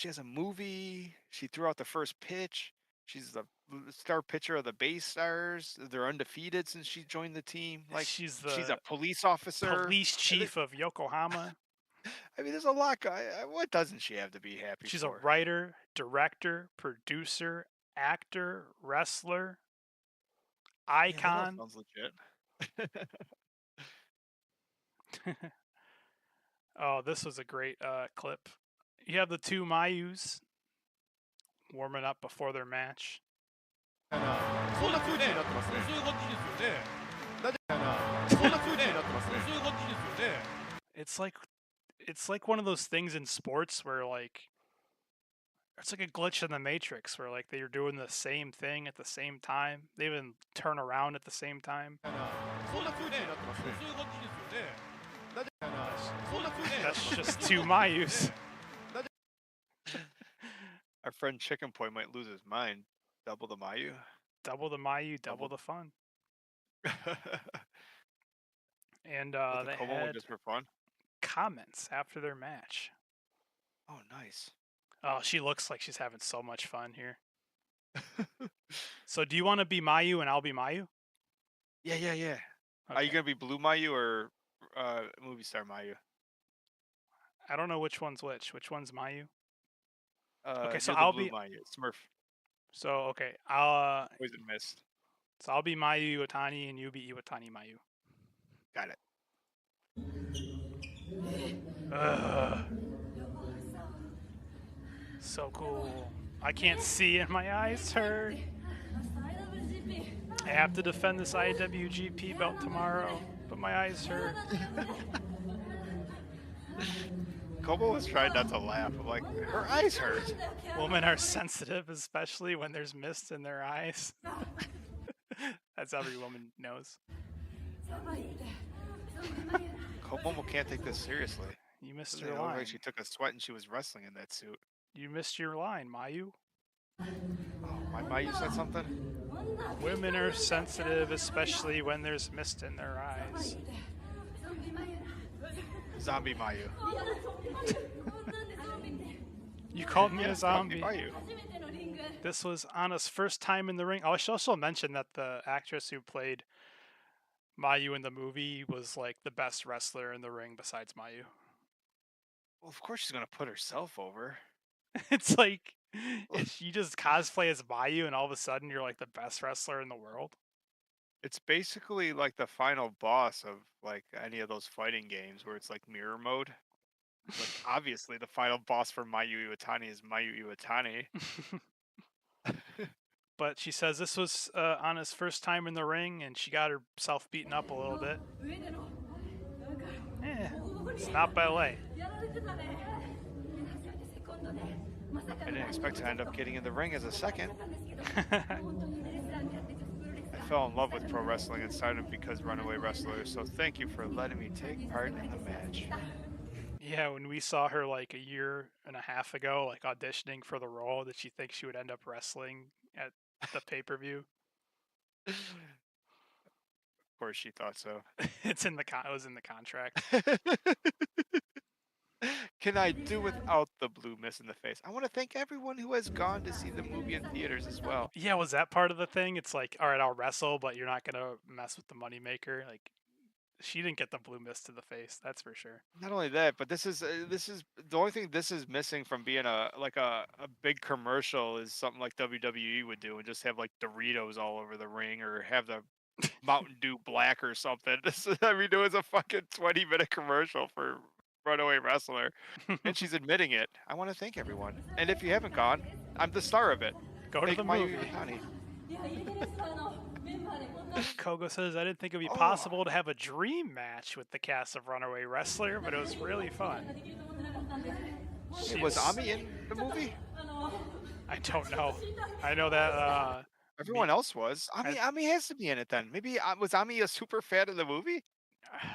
has a movie. She threw out the first pitch. She's the star pitcher of the Bay Stars. They're undefeated since she joined the team. Like She's she's a the police officer. police chief of Yokohama. I mean, there's a lot. What doesn't she have to be happy She's a for? writer, director, producer, actor, wrestler, Yeah, that all icon. sounds legit. Oh, this was a great clip. You have the two Mayus warming up before their match. そんな空気になってますね。そういう感じですよね。そんな空気になってますね。そういう感じですよね。It's like one of those things in sports where like it's like a glitch in the matrix where like they're doing the same thing at the same time. They even turn around at the same time. そんな空気になってますね。そういう感じですよね。そんな空気になって That's ます just two Mayus. Our friend Chicken Point might lose his mind. Double the Mayu. Double the Mayu, double the fun. And With the they Komo had just for fun. comments after their match. Oh, nice. Oh, she looks like she's having so much fun here. So do you want to be Mayu and I'll be Mayu? Yeah. Are you Okay. gonna be Blue Mayu or Movie Star Mayu? I don't know which one's which. Which one's Mayu? Okay, so you're the I'll Blue be- Mayu. Smurf. So okay, I'll Poison Mist. so I'll be Mayu Iwatani and you be Iwatani Mayu. Got it. Ugh. So cool. I can't see and my eyes hurt. I have to defend this IWGP belt tomorrow, but my eyes hurt. Komo was trying not to laugh. I'm like, her eyes hurt. Women are sensitive, especially when there's mist in their eyes. That's every woman knows. Komo can't take this seriously. You missed Doesn't your it look line. like she took a sweat and she was wrestling in that suit. You missed your line, Mayu. Oh, my Mayu said something? Women are sensitive, especially when there's mist in their eyes. Zombie Mayu. You called me a Yes, zombie. Mayu. This was Anna's first time in the ring. Oh, I should also mention that the actress who played Mayu in the movie was like the best wrestler in the ring besides Mayu. Well, of course she's gonna put herself over. It's like if you just cosplay as Mayu and all of a sudden you're like the best wrestler in the world. It's basically like the final boss of like any of those fighting games where it's like mirror mode. Like obviously the final boss for Mayu Iwatani is Mayu Iwatani. But she says this was Anna's first time in the ring and she got herself beaten up a little bit. It's not ballet. I didn't expect to end up getting in the ring as a second. I fell in love with pro wrestling and Stardom because Runaway Wrestler, so thank you for letting me take part in the match. Yeah, when we saw her like a year and a half ago, like auditioning for the role, did she think she would end up wrestling at the pay-per-view? Of course she thought so. It was in the contract. Can I do without the blue mist in the face? I want to thank everyone who has gone to see the movie in theaters as well. Yeah, was that part of the thing? It's like, all right, I'll wrestle, but you're not gonna mess with the moneymaker. Like, she didn't get the blue mist to the face, that's for sure. Not only that, but this is the only thing this is missing from being a big commercial is something like WWE would do and just have like Doritos all over the ring or have the Mountain Dew Black or something. I mean, it was a fucking 20-minute commercial for Runaway Wrestler, and she's admitting it. I want to thank everyone, and if you haven't gone, I'm the star of it. Go to Thank the Mayu movie. Iwatani. Kogo says, I didn't think it would be Oh. possible to have a dream match with the cast of Runaway Wrestler, but it was really fun. Wait, was She's- Ami in the movie? I don't know. I know that Everyone else was. Ami has to be in it then. Maybe was Ami a super fan of the movie?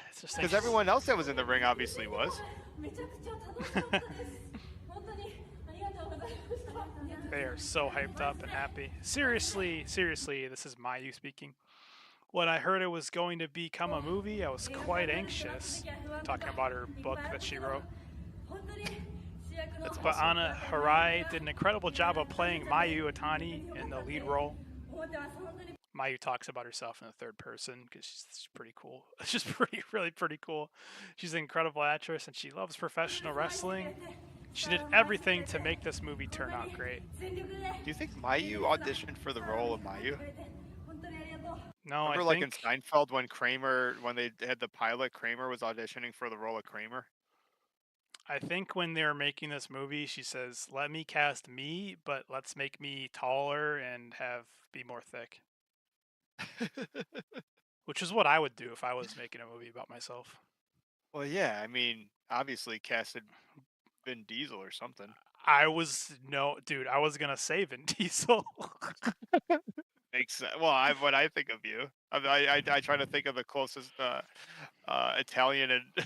it's just Because everyone else that was in the ring obviously was. They are so hyped up and happy. Seriously, this is Mayu speaking. When I heard it was going to become a movie, I was quite anxious. Talking about her book that she wrote. But Anna Harai did an incredible job of playing Mayu Iwatani in the lead role. Mayu talks about herself in the third person because she's pretty cool. She's really pretty cool. She's an incredible actress and she loves professional wrestling. She did everything to make this movie turn out great. Do you think Mayu auditioned for the role of Mayu? No, Remember, I like think in Seinfeld, when they had the pilot, Kramer was auditioning for the role of Kramer. I think when they were making this movie, she says, "Let me cast me, but let's make me taller and be more thick." Which is what I would do if I was making a movie about myself. Well, yeah, I mean, obviously casted Vin Diesel or something. I was gonna say Vin Diesel. Makes sense. Well, what I think of you, I try to think of the closest Italian and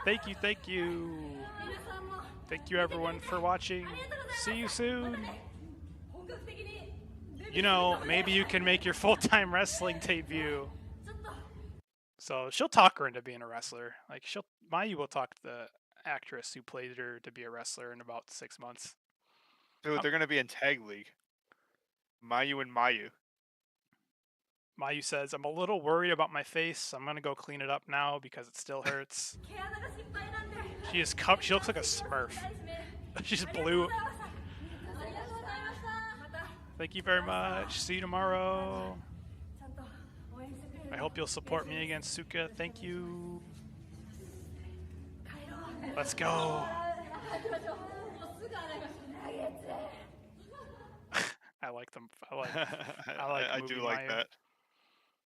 Thank you, thank you. 皆さんも Thank you everyone for watching. ありがとうございます See you soon. またね本格的にデビュー You know, maybe you can make your full-time wrestling debut. ちょっと So she'll talk her into being a wrestler. Like Mayu will talk the actress who played her to be a wrestler in about 6 months. dude, they're gonna be in tag league. Mayu and Mayu. Mayu says, "I'm a little worried about my face. I'm gonna go clean it up now because it still hurts." 毛穴が心配なんで She looks like a Smurf. 大事め She's ありがとう blue. ございましたありがとうございましたまた Thank you very much. See you tomorrow. ちゃんと応援してくれる I hope you'll support me against Suka. Thank you. 帰ろう Let's go. 帰りましょうもうすぐ洗います来月 I like them. I like I movie do like Mayu. that.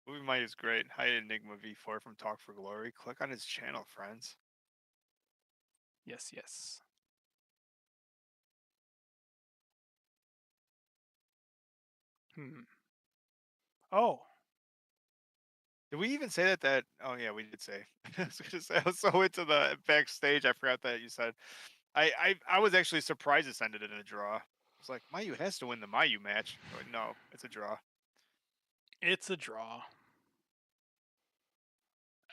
Movie Mayu is great. Hi, Enigma V4 from Talk for Glory. Click on his channel, friends. Yes, yes. Oh, Did we even say that? Oh yeah, we did say. I was gonna say I was so into the backstage, I forgot that you said. I was actually surprised this ended in a draw. It's like Mayu has to win the Mayu match. But no, it's a draw. it's a draw.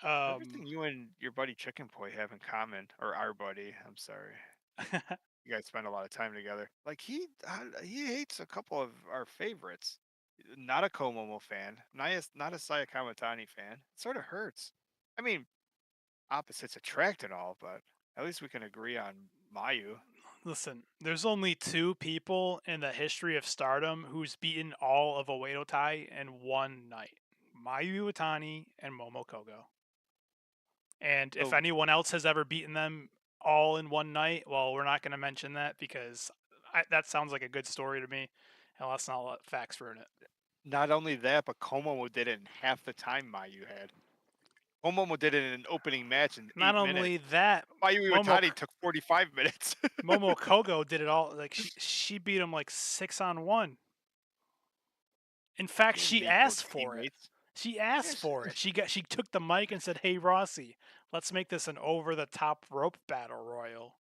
Everything you and your buddy Chicken Boy have in common, or our buddy, I'm sorry. You guys spend a lot of time together. Like he hates a couple of our favorites. Not a Komomo fan. Not a Saya Kamatani fan. It sort of hurts. I mean, opposites attract and all, but at least we can agree on Mayu. Listen, there's only 2 people in the history of Stardom who's beaten all of Oedo Tai in one night. Mayu Iwatani and Momo Kogo. And if So- anyone else has ever beaten them all in one night, well, we're not going to mention that because that sounds like a good story to me. And let's not let facts ruin it. Not only that, but Komomo did it in half the time Mayu had. Komomo did it in an opening match in Not 8 only minutes. that, Mayu Iwatani took 45 minutes. Momo Kogo did it all. Like she beat him like 6-on-1. In fact, Didn't she beat asked both for it. teammates. She asked for it. She took the mic and said, "Hey Rossi, let's make this an over-the-top rope battle royal."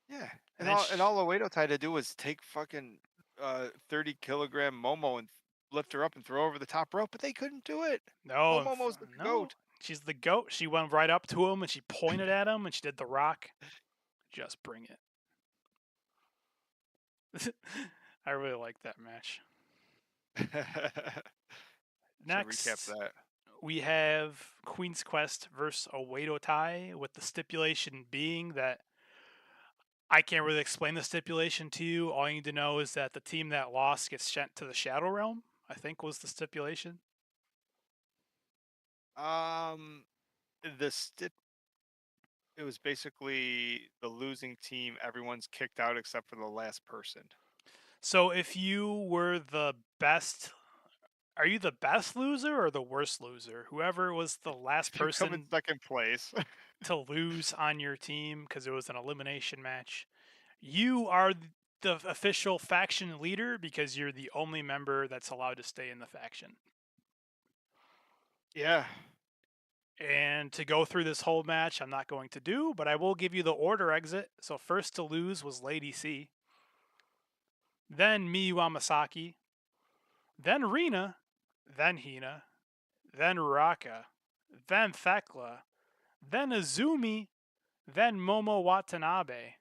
Yeah, And and then all Oedo had to do was take fucking 30-kilogram Momo and lift her up and throw over the top rope, but they couldn't do it. No, Momo's the no, goat. she's the goat. She went right up to him and she pointed at him and she did the rock. Just bring it. I really like that match. Next, recap that. we have Queen's Quest versus Oedo Tai, with the stipulation being that I can't really explain the stipulation to you. All you need to know is that the team that lost gets sent to the Shadow Realm, I think was the stipulation. The stip. It was basically the losing team. Everyone's kicked out except for the last person. So if you were the best, are you the best loser or the worst loser? Whoever was the last If you come in person second place, to lose on your team because it was an elimination match, you are the official faction leader because you're the only member that's allowed to stay in the faction. yeah. And to go through this whole match, I'm not going to do, but I will give you the order exit. So first to lose was Lady C, then Miyu Amasaki, then Rina, then Hina, then Raka, then Thekla, then Azumi, then Momo Watanabe.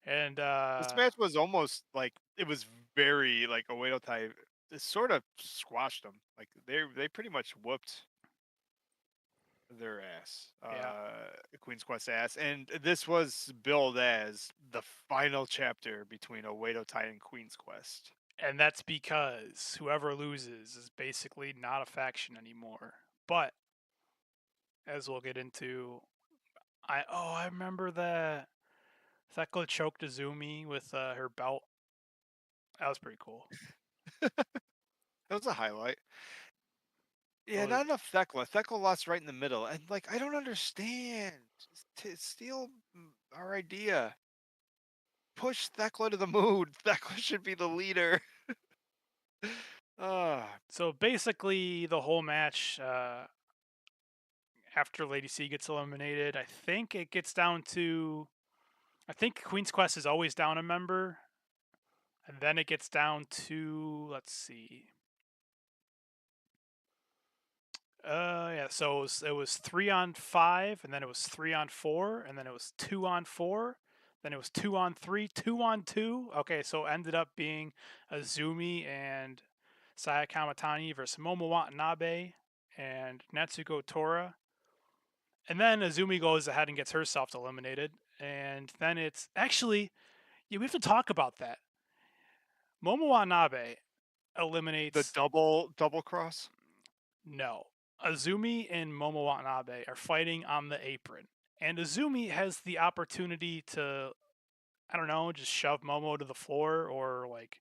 And This match was almost like it was very like Oedo Tai. It sort of squashed them. Like they pretty much whooped their ass. Yeah. Queen's Quest ass. And this was billed as the final chapter between Oedo Tai and Queen's Quest. And that's because whoever loses is basically not a faction anymore. But as we'll get into. I remember that Thekla choked Azumi with her belt. That was pretty cool. That was a highlight. Yeah, Oh, not enough Thekla. Thekla lost right in the middle, and like I don't understand. Just steal our idea. Push Thekla to the moon. Thekla should be the leader. Ah, so basically, the whole match after Lady C gets eliminated, I think it gets down to. I think Queen's Quest is always down a member, and then it gets down to, let's see. Yeah. So it was 3-on-5, and then it was 3-on-4, and then it was 2-on-4, then it was 2-on-3, 2-on-2. Okay, so it ended up being Azumi and Saya Kamatani versus Momo Watanabe and Natsuko Tora. And then Azumi goes ahead and gets herself eliminated. And then it's actually, yeah, we have to talk about that. Momo Watanabe the eliminates. double cross. No. Azumi and Momo Watanabe are fighting on the apron. And Azumi has the opportunity to, I don't know, just shove Momo to the floor or like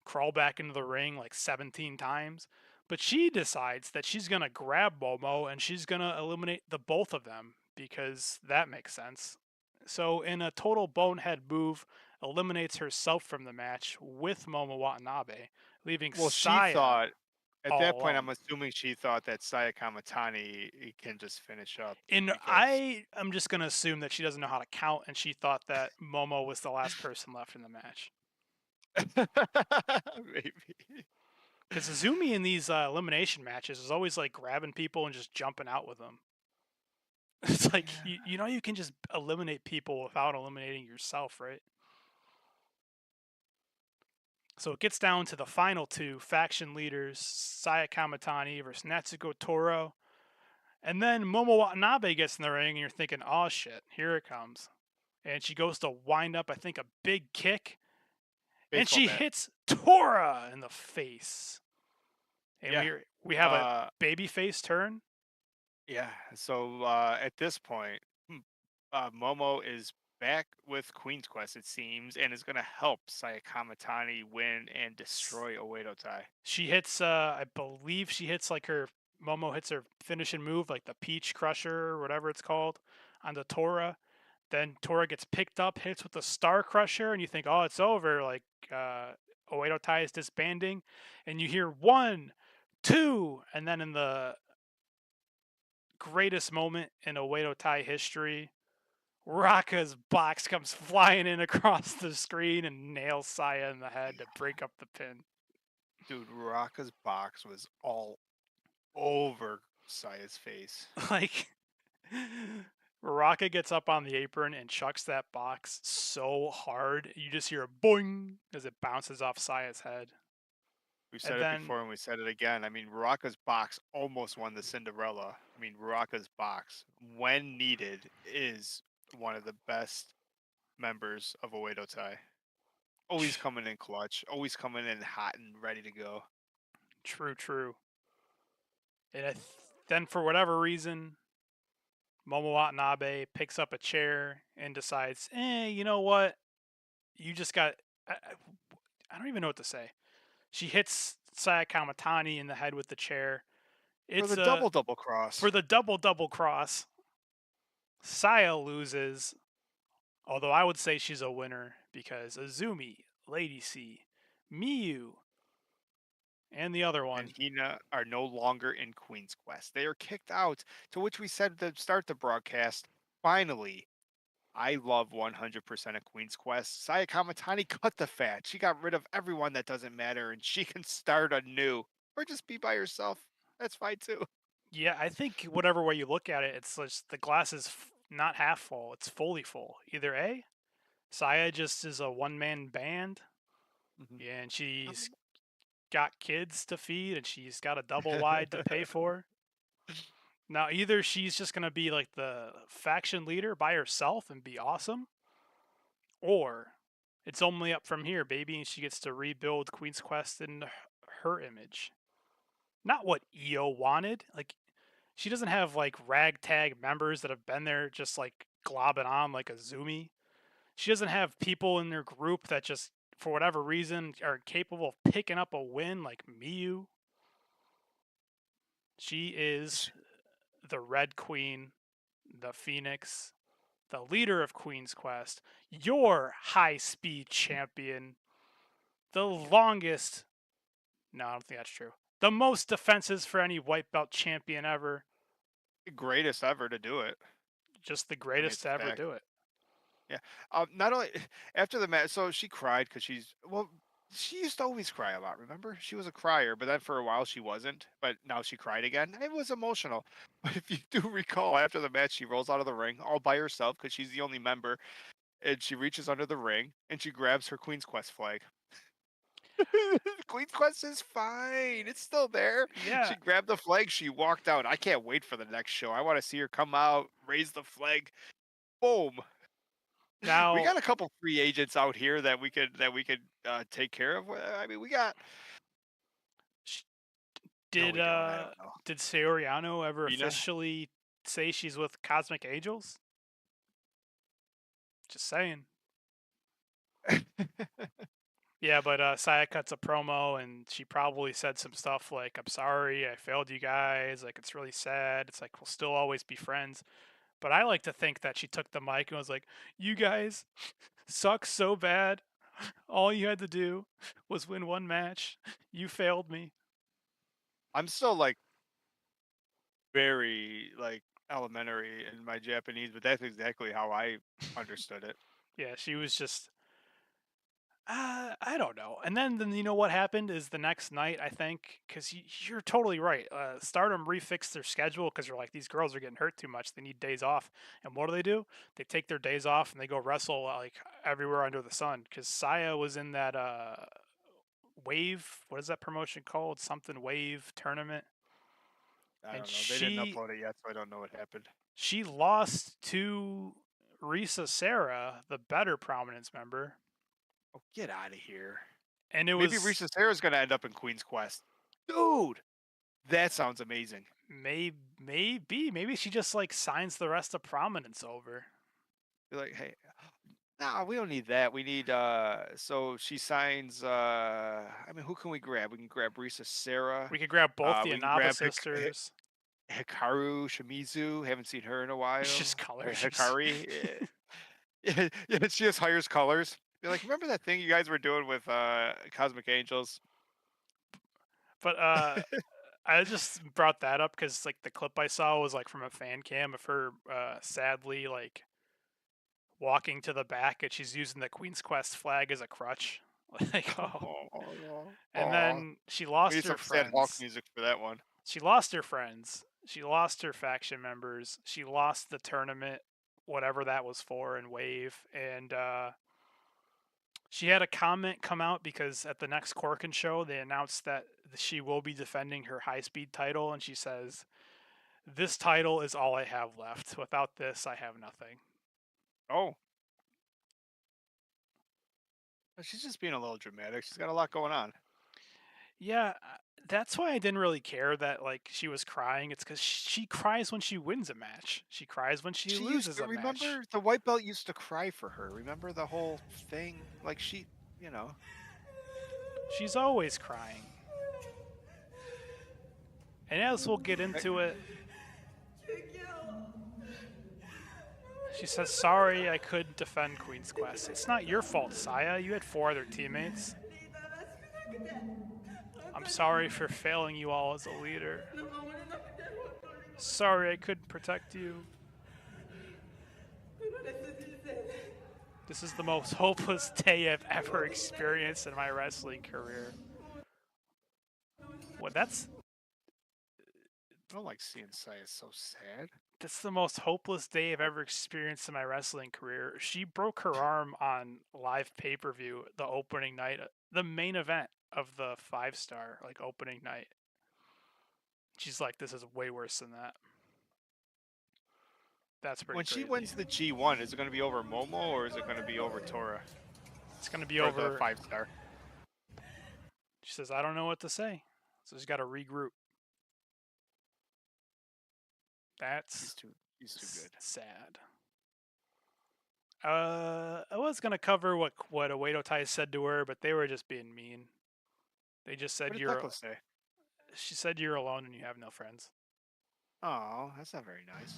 crawl back into the ring like 17 times. But she decides that she's going to grab Momo and she's going to eliminate the both of them because that makes sense. So, in a total bonehead move, eliminates herself from the match with Momo Watanabe, leaving Well, she Saya thought at all that point. alone. I'm assuming she thought that Saya Kamatani can just finish up And because I'm just gonna assume that she doesn't know how to count, and she thought that Momo was the last person left in the match. maybe. Because Azumi in these elimination matches is always like grabbing people and just jumping out with them. It's like you know you can just eliminate people without eliminating yourself, right? So it gets down to the final two faction leaders, Saya Kamatani versus Natsuko Toro. And then Momo Watanabe gets in the ring, and you're thinking, oh shit, here it comes. And she goes to wind up, I think, a big kick. And Baseball she bat. hits Tora in the face. And Yeah. we have a Uh, baby face turn. yeah. So at this point, Momo is back with Queen's Quest, it seems, and is going to help Saya Kamatani win and destroy Oedo Tai. She hits, I believe she hits like Momo hits her finishing move, like the Peach Crusher or whatever it's called, on the Tora. Then Tora gets picked up, hits with the Star Crusher, and you think, oh, it's over. Like, Oedo Tai is disbanding. And you hear 1, 2, and then in the greatest moment in Oedo Tai history, Raka's box comes flying in across the screen and nails Saya in the head to break up the pin. Dude, Raka's box was all over Saya's face. Like, Raka gets up on the apron and chucks that box so hard, you just hear a boing as it bounces off Saya's head. We And said it then, before and we said it again. I mean, Raka's box almost won the Cinderella. I mean, Raka's box, when needed, is one of the best members of Oedo Tai. Always coming in clutch, always coming in hot and ready to go. true. And then, for whatever reason, Momo Watanabe picks up a chair and decides, you know what? You just got. I don't even know what to say. She hits Saya Kamatani in the head with the chair. For It's the a double cross. for the double cross. Saya loses, although I would say she's a winner because Azumi, Lady C, Miyu, and the other And one. Hina are no longer in Queen's Quest. They are kicked out, to which we said to start the broadcast, finally, I love 100% of Queen's Quest. Saya Kamatani cut the fat. She got rid of everyone that doesn't matter, and she can start anew. Or just be by herself. That's fine too. Yeah, I think whatever way you look at it, it's just the glass is not half full; it's fully full. Either A, Saya just is a one-man band, and she's got kids to feed, and she's got a double wide to pay for. Now, either she's just gonna be like the faction leader by herself and be awesome, or it's only up from here, baby, and she gets to rebuild Queen's Quest in her image. Not what Io wanted. Like, She doesn't have like ragtag members that have been there just like globbing on like a Zumi. She doesn't have people in their group that just, for whatever reason, are capable of picking up a win like Miyu. She is the Red Queen, the Phoenix, the leader of Queen's Quest, your high speed champion, the longest. No, I don't think that's true. The most defenses for any white belt champion ever. Greatest ever to do it. Just the I mean, greatest it's to a ever fact. do it. Yeah. Not only after the match, so she cried because she used to always cry a lot. Remember, she was a crier, but then for a while she wasn't. But now she cried again. It was emotional. But if you do recall, after the match, she rolls out of the ring all by herself because she's the only member, and she reaches under the ring and she grabs her Queen's Quest flag. Queen's Quest is fine. It's still there. Yeah. She grabbed the flag. She walked out. I can't wait for the next show. I want to see her come out, raise the flag. Boom. We Now, got a couple free agents out here that we could take care of. I mean, we got. No, did we don't. I don't know. did Sayoriano ever Rena. officially say she's with Cosmic Angels? Just saying. Yeah, but Saya cuts a promo and she probably said some stuff like, "I'm sorry, I failed you guys. Like, it's really sad. It's like we'll still always be friends." But I like to think that she took the mic and was like, "You guys suck so bad. All you had to do was win one match. You failed me." I'm still like very like elementary in my Japanese, but that's exactly how I understood it. Yeah, she was just I don't know. And then you know what happened is the next night, I think, because you're totally right. Stardom refixed their schedule because they're like, these girls are getting hurt too much. They need days off. And what do? They take their days off and they go wrestle like everywhere under the sun. Because Saya was in that Wave. What is that promotion called? Something Wave tournament. I And don't know. They didn't upload it yet, so I don't know what happened. she lost to Risa Sarah, the better prominence member. Oh, get out of here. And it Maybe was Risa Sarah's gonna end up in Queen's Quest. Dude, that sounds amazing. maybe she just like signs the rest of prominence over. You're like, hey, nah, we don't need that. We need so she signs I mean, who can we grab? We can grab Risa Sarah. We could grab both the We can Inaba grab sisters. Hikaru Shimizu. Haven't seen her in a while. It's just colors. Hikari. Yeah, yeah, she just hires colors. You're like, remember that thing you guys were doing with Cosmic Angels? But I just brought that up because like the clip I saw was like from a fan cam of her sadly like walking to the back and she's using the Queen's Quest flag as a crutch. Like and then she We lost need her some sad Hawk friends. music for that one. She lost her friends. She lost her faction members. She lost the tournament, whatever that was for, in Wave. And she had a comment come out because at the next Corkin show, they announced that she will be defending her high speed title. And she says, "This title is all I have left. Without this, I have nothing." Oh. She's just being a little dramatic. She's got a lot going on. Yeah, that's why I didn't really care that like she was crying. It's because she cries when she wins a match. She cries when she She used loses to a match. remember the white belt used to cry for her. Remember the whole thing? Like she, you know. She's always crying. And as we'll get into it, she says, "Sorry, I couldn't defend Queen's Quest. It's not your fault, Saya. You had 4 other teammates. I'm sorry for failing you all as a leader. Sorry I couldn't protect you. This is the most hopeless day I've ever experienced in my wrestling career." What? I don't like seeing Saya so sad. That's the most hopeless day I've ever experienced in my wrestling career. She broke her arm on live pay-per-view the opening night, the main event of the 5-star like opening night. She's like, "This is way worse than that." That's pretty When crazy. she wins the G1, is it going to be over Momo or is it going to be over Tora? It's going to be Or over the 5-star. She says, "I don't know what to say." So she's got to regroup. That's He's too good. sad. I was gonna cover what Oedo Tai said to her, but they were just being mean. They just said What did you're. Tekla say? She said you're alone and you have no friends. Oh, that's not very nice.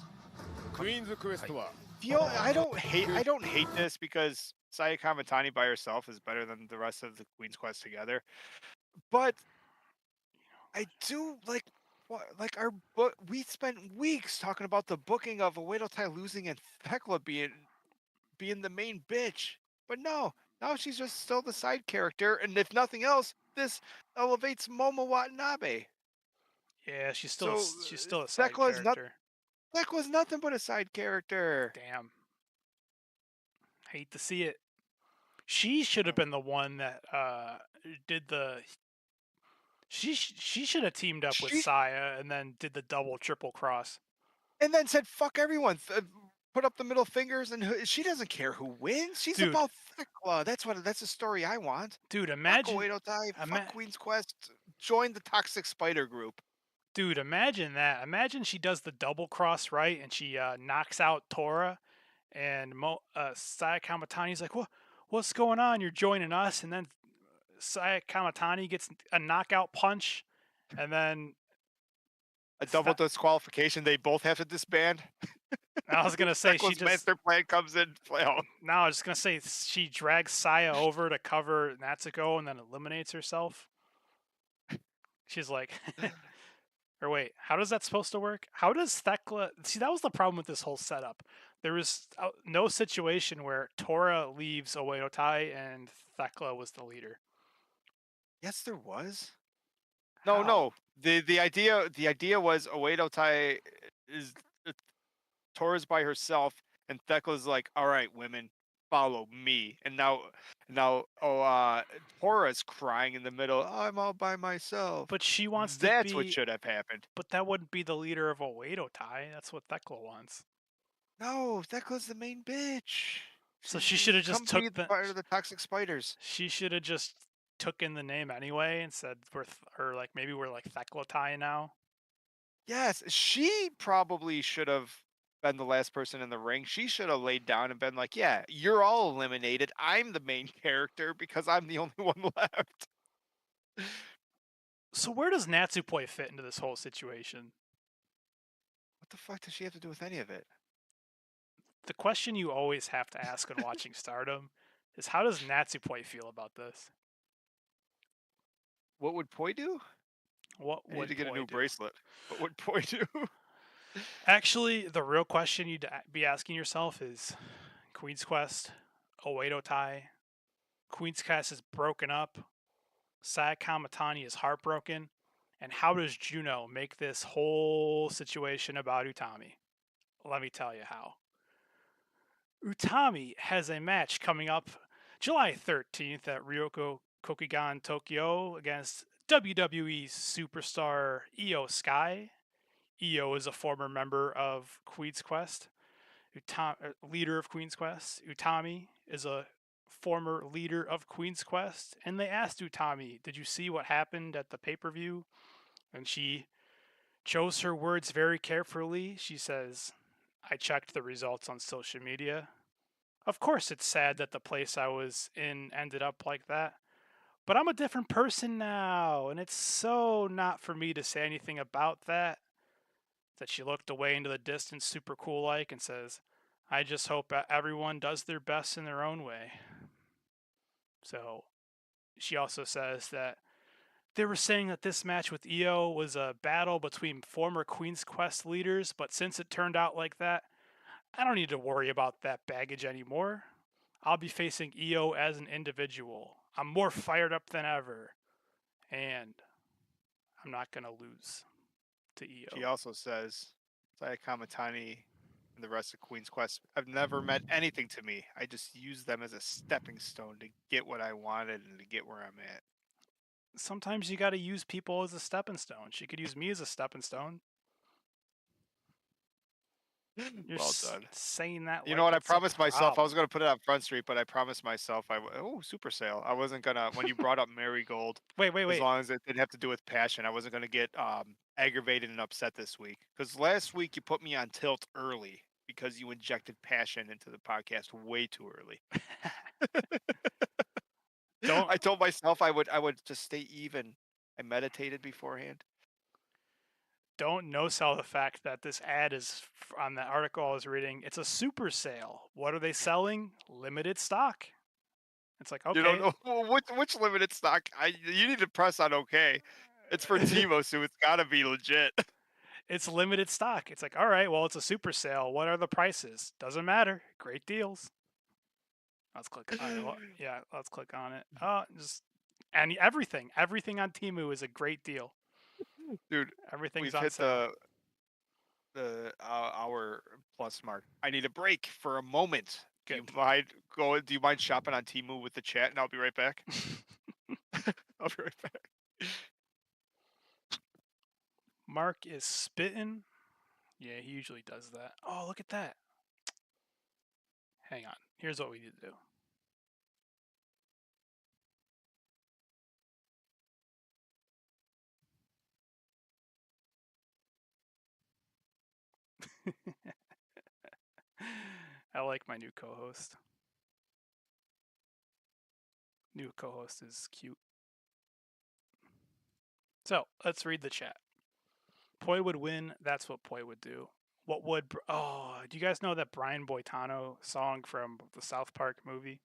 クイーンズクエストは I don't hate this because Saya Kamatani by herself is better than the rest of the Queen's Quest together. But I do like our book. We spent weeks talking about the booking of Oedo Tai losing and Thekla being the main bitch. But no, now she's just still the side character, and if nothing else, this elevates Momo Watanabe. Yeah, she's still So a side character. Thekla's nothing but a side character. Damn. Hate to see it. She should have been the one that did the. She should have teamed up with She Saya and then did the double triple cross. and then said fuck everyone. Put up the middle fingers, and she doesn't care who wins. She's Dude. about Thekla. That's the story I want. Dude, Fuck imagine. Oedo Tai, fuck Queen's Quest. Join the Toxic Spider group. Dude, imagine that. Imagine she does the double cross right and she knocks out Tora, and Saya Kamatani's like, what's going on? You're joining us, and then Saya Kamatani gets a knockout punch, and then A double disqualification. They both have to disband. I was gonna say she Thekla's just. master plan comes in play. Oh. No, I was just gonna say she drags Saya over to cover Natsuko and then eliminates herself. She's like, or wait, how does that supposed to work? How does Thekla? See, that was the problem with this whole setup. There was no situation where Tora leaves Oedo Tai and Thekla was the leader. Yes, there was. How? No. The idea was Oedo Tai is Tora's by herself, and Thekla's like, all right, women, follow me. And now Tora's crying in the middle. I'm all by myself. But she wants to That's be. what should have happened. But that wouldn't be the leader of Oedo Tai. That's what Thekla wants. No, Thekla's the main bitch. So she should have just took part of the Toxic Spiders. She should have just took in the name anyway and said or like maybe we're like Thekla Tai now. Yes, she probably should have been the last person in the ring. She should have laid down and been like, yeah, you're all eliminated. I'm the main character because I'm the only one left. So where does Natsupoi fit into this whole situation? What the fuck does she have to do with any of it? The question you always have to ask when watching Stardom is how does Natsupoi feel about this? What would Poi do? What I need would to get a Poi new do? bracelet. What would Poi do? Actually, the real question you'd be asking yourself is Queen's Quest, Oedo Tai, Queen's Quest is broken up, Saya Kamatani is heartbroken, and how does Juno make this whole situation about Utami? Let me tell you how. Utami has a match coming up July 13th at Ryoko Kokugan Tokyo against WWE superstar Io Sky. Io is a former member of Queen's Quest, leader of Queen's Quest. Utami is a former leader of Queen's Quest, and they asked Utami, "Did you see what happened at the pay-per-view?" And she chose her words very carefully. She says, "I checked the results on social media. Of course, it's sad that the place I was in ended up like that. But I'm a different person now, and it's so not for me to say anything about that." That she looked away into the distance, super cool like, and says, "I just hope everyone does their best in their own way." So she also says that they were saying that this match with Io was a battle between former Queen's Quest leaders, but since it turned out like that, I don't need to worry about that baggage anymore. I'll be facing Io as an individual. I'm more fired up than ever, and I'm not going to lose to Io. She also says, Saya Kamatani and the rest of Queen's Quest have never meant anything to me. I just use them as a stepping stone to get what I wanted and to get where I'm at. Sometimes you got to use people as a stepping stone. She could use me as a stepping stone. You're Well done. saying that. You like know what? I it's a promised myself I problem. was going to put it on Front Street, but I promised myself super sale. I wasn't gonna when you brought up Marigold. Wait. As long as it didn't have to do with passion, I wasn't gonna get aggravated and upset this week because last week you put me on tilt early because you injected passion into the podcast way too early. Don't I told myself I would just stay even. I meditated beforehand. don't no sell the fact that this ad is on the article I was reading. It's a super sale. What are they selling? Limited stock. It's like, You don't okay, know which limited stock. You need to press on OK. It's for Timo, so it's got to be legit. it's limited stock. It's like, all right, well, it's a super sale. What are the prices? Doesn't matter. Great deals. Let's click. All right, well, yeah, let's click on it. Just and everything on Timu is a great deal. Dude, Everything's we've on hit sale. the hour plus mark. I need a break for a moment. Do you Good. mind Do you mind shopping on Temu with the chat, and I'll be right back. I'll be right back. Mark is spitting. Yeah, he usually does that. Oh, look at that. Hang on. Here's what we need to do. I like my new co-host. New co-host is cute. So let's read the chat. Poi would win. That's what Poi would do. What would? Oh, do you guys know that Brian Boitano song from the South Park movie?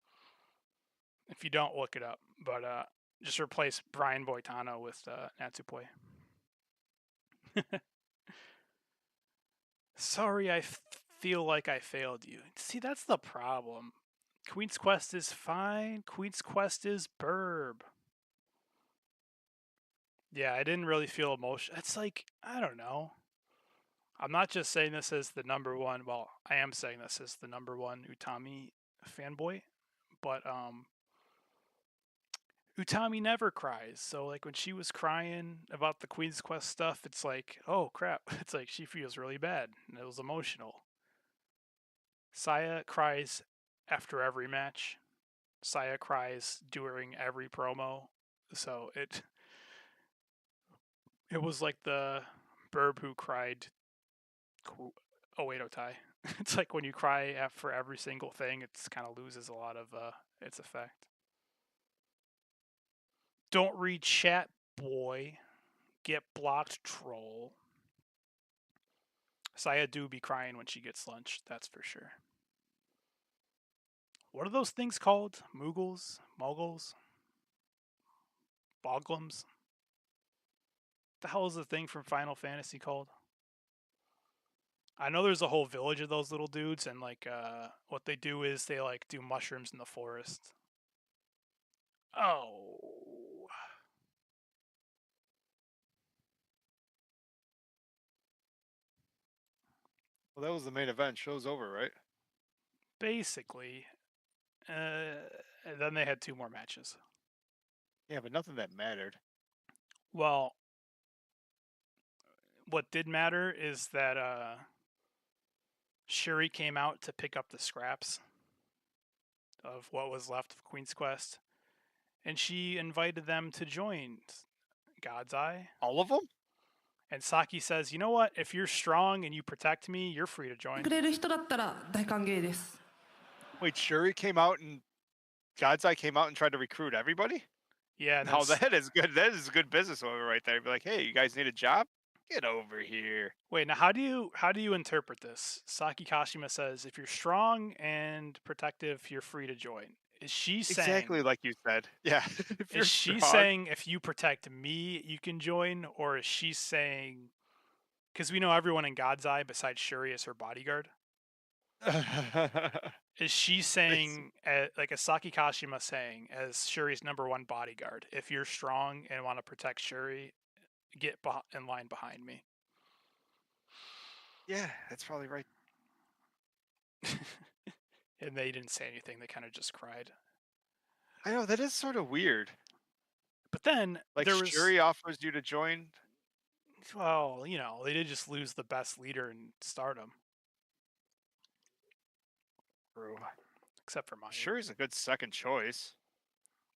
If you don't, look it up. But just replace Brian Boitano with Natsupoi. Sorry, I feel like I failed you. See, that's the problem. Queen's Quest is fine. Queen's Quest is burb. Yeah, I didn't really feel emotion. It's like, I don't know. I'm not just saying this as the number one. Well, I am saying this as the number one Utami fanboy, but Utami never cries. So like when she was crying about the Queen's Quest stuff, it's like, oh crap. It's like she feels really bad and it was emotional. Saya cries after every match. Saya cries during every promo. So it was like the Burb who cried Oedo Tai. It's like when you cry for every single thing, it's kind of loses a lot of its effect. Don't read chat, boy. Get blocked, troll. Saya do be crying when she gets lunch, that's for sure. What are those things called? Moogles? Moguls? Boglums? The hell is the thing from Final Fantasy called? I know there's a whole village of those little dudes, and like what they do is they like do mushrooms in the forest. Oh. Well, that was the main event. Show's over, right? Basically. And then they had 2 more matches. Yeah, but nothing that mattered. Well, what did matter is that Shuri came out to pick up the scraps of what was left of Queen's Quest, and she invited them to join God's Eye. All of them? And Saki says, you know what? If you're strong and you protect me, you're free to join. くれる人だったら大歓迎です。 Wait, Shuri came out and God's Eye came out and tried to recruit everybody? Yeah. No, that is good. That is a good business over right there. Be like, hey, you guys need a job? Get over here. Wait, now how do you interpret this? Saki Kashima says, if you're strong and protective, you're free to join. Is she saying Exactly like you said. Yeah. If you're is she strong- saying if you protect me, you can join, or is she saying because we know everyone in God's Eye besides Shuri is her bodyguard? Is she saying like is Saki Kashima saying as Shuri's #1 bodyguard? If you're strong and want to protect Shuri, get in line behind me. Yeah, that's probably right. And they didn't say anything. They kind of just cried. I know that is sort of weird. But then Like there was Shuri offers you to join. well, you know, they did just lose the best leader in Stardom, True. except for Mayu. Shuri's a good second choice.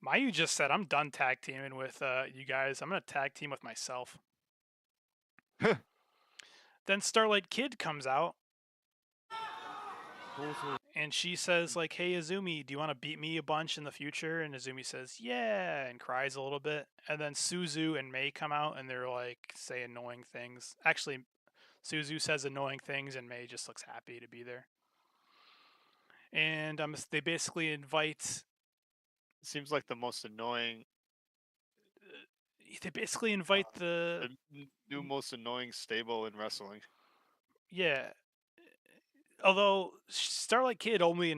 Mayu just said, "I'm done tag teaming with you guys. I'm gonna tag team with myself." Then Starlight Kid comes out, and she says like, "Hey Izumi, do you want to beat me a bunch in the future?" And Izumi says, "Yeah," and cries a little bit. And then Suzu and Mei come out, and they're like, say annoying things. Actually, Suzu says annoying things, and Mei just looks happy to be there. And they basically invite. Seems like the most annoying, They basically invite the new most annoying stable in wrestling. yeah. Although Starlight Kid only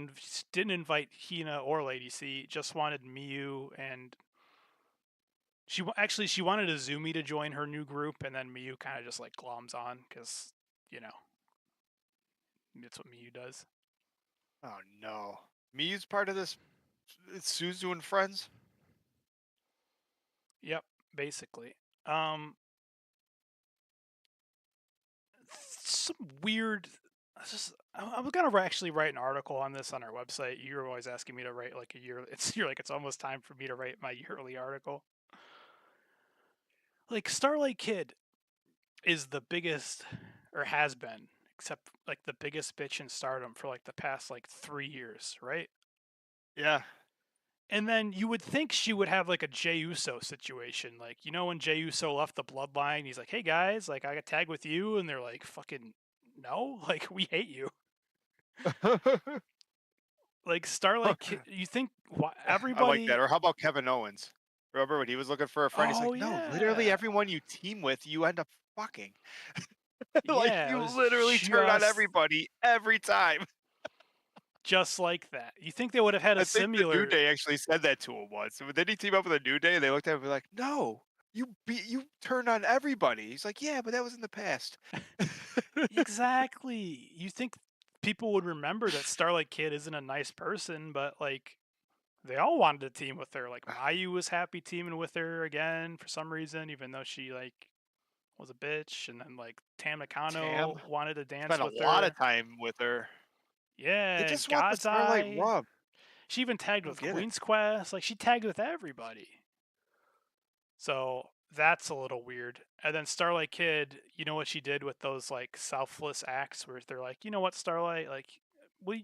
didn't invite Hina or Lady C, just wanted Miyu, and she wanted Izumi to join her new group, and then Miyu kind of just like gloms on because that's what Miyu does. Oh no, Miyu's part of this. It's Suzu and friends. Yep, basically. Some weird. I'm gonna actually write an article on this on our website. You're always asking me to write like a year. You're like it's almost time for me to write my yearly article. Like Starlight Kid is the biggest, or has been, except like the biggest bitch in Stardom for like the past like 3 years, right? Yeah. And then you would think she would have like a Jey Uso situation. Like, when Jey Uso left the bloodline, he's like, "Hey guys, like I got tagged with you," and they're like, "Fucking no, like we hate you." Like Starlight Kid, you think what I like everybody? that. Or how about Kevin Owens? Remember when he was looking for a friend? He's Oh like, no, literally yeah, everyone you team with, you end up fucking. Like yeah, it you was literally turn on just everybody every time. just like that. You think they would have had a I think the New similar? Day actually said that to him once. But then he team up with the New Day and they looked at him and were like, no, you turn on everybody. He's like, yeah, but that was in the past. Exactly. You think people would remember that Starlight Kid isn't a nice person, but like they all wanted to team with her. Like Mayu was happy teaming with her again for some reason, even though she like was a bitch. And then like Tam Tam Nakano wanted to dance spent a with lot of her. time with her. They Yeah, and just want the God's Starlight Eye. rub. She even tagged I don't with get it. Queen's Quest. Like she tagged with everybody. So that's a little weird. And then Starlight Kid, you know what she did with those like selfless acts where they're like, you know what, Starlight, like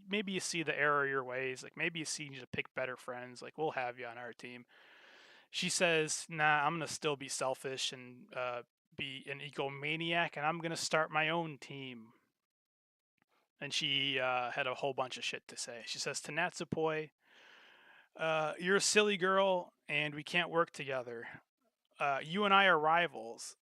maybe you see the error of your ways, like maybe you see you need to pick better friends, like we'll have you on our team. She says, "Nah, I'm gonna still be selfish and be an egomaniac, and I'm gonna start my own team." And she had a whole bunch of shit to say. She says to Natsupoi, "You're a silly girl, and we can't work together. You and I are rivals.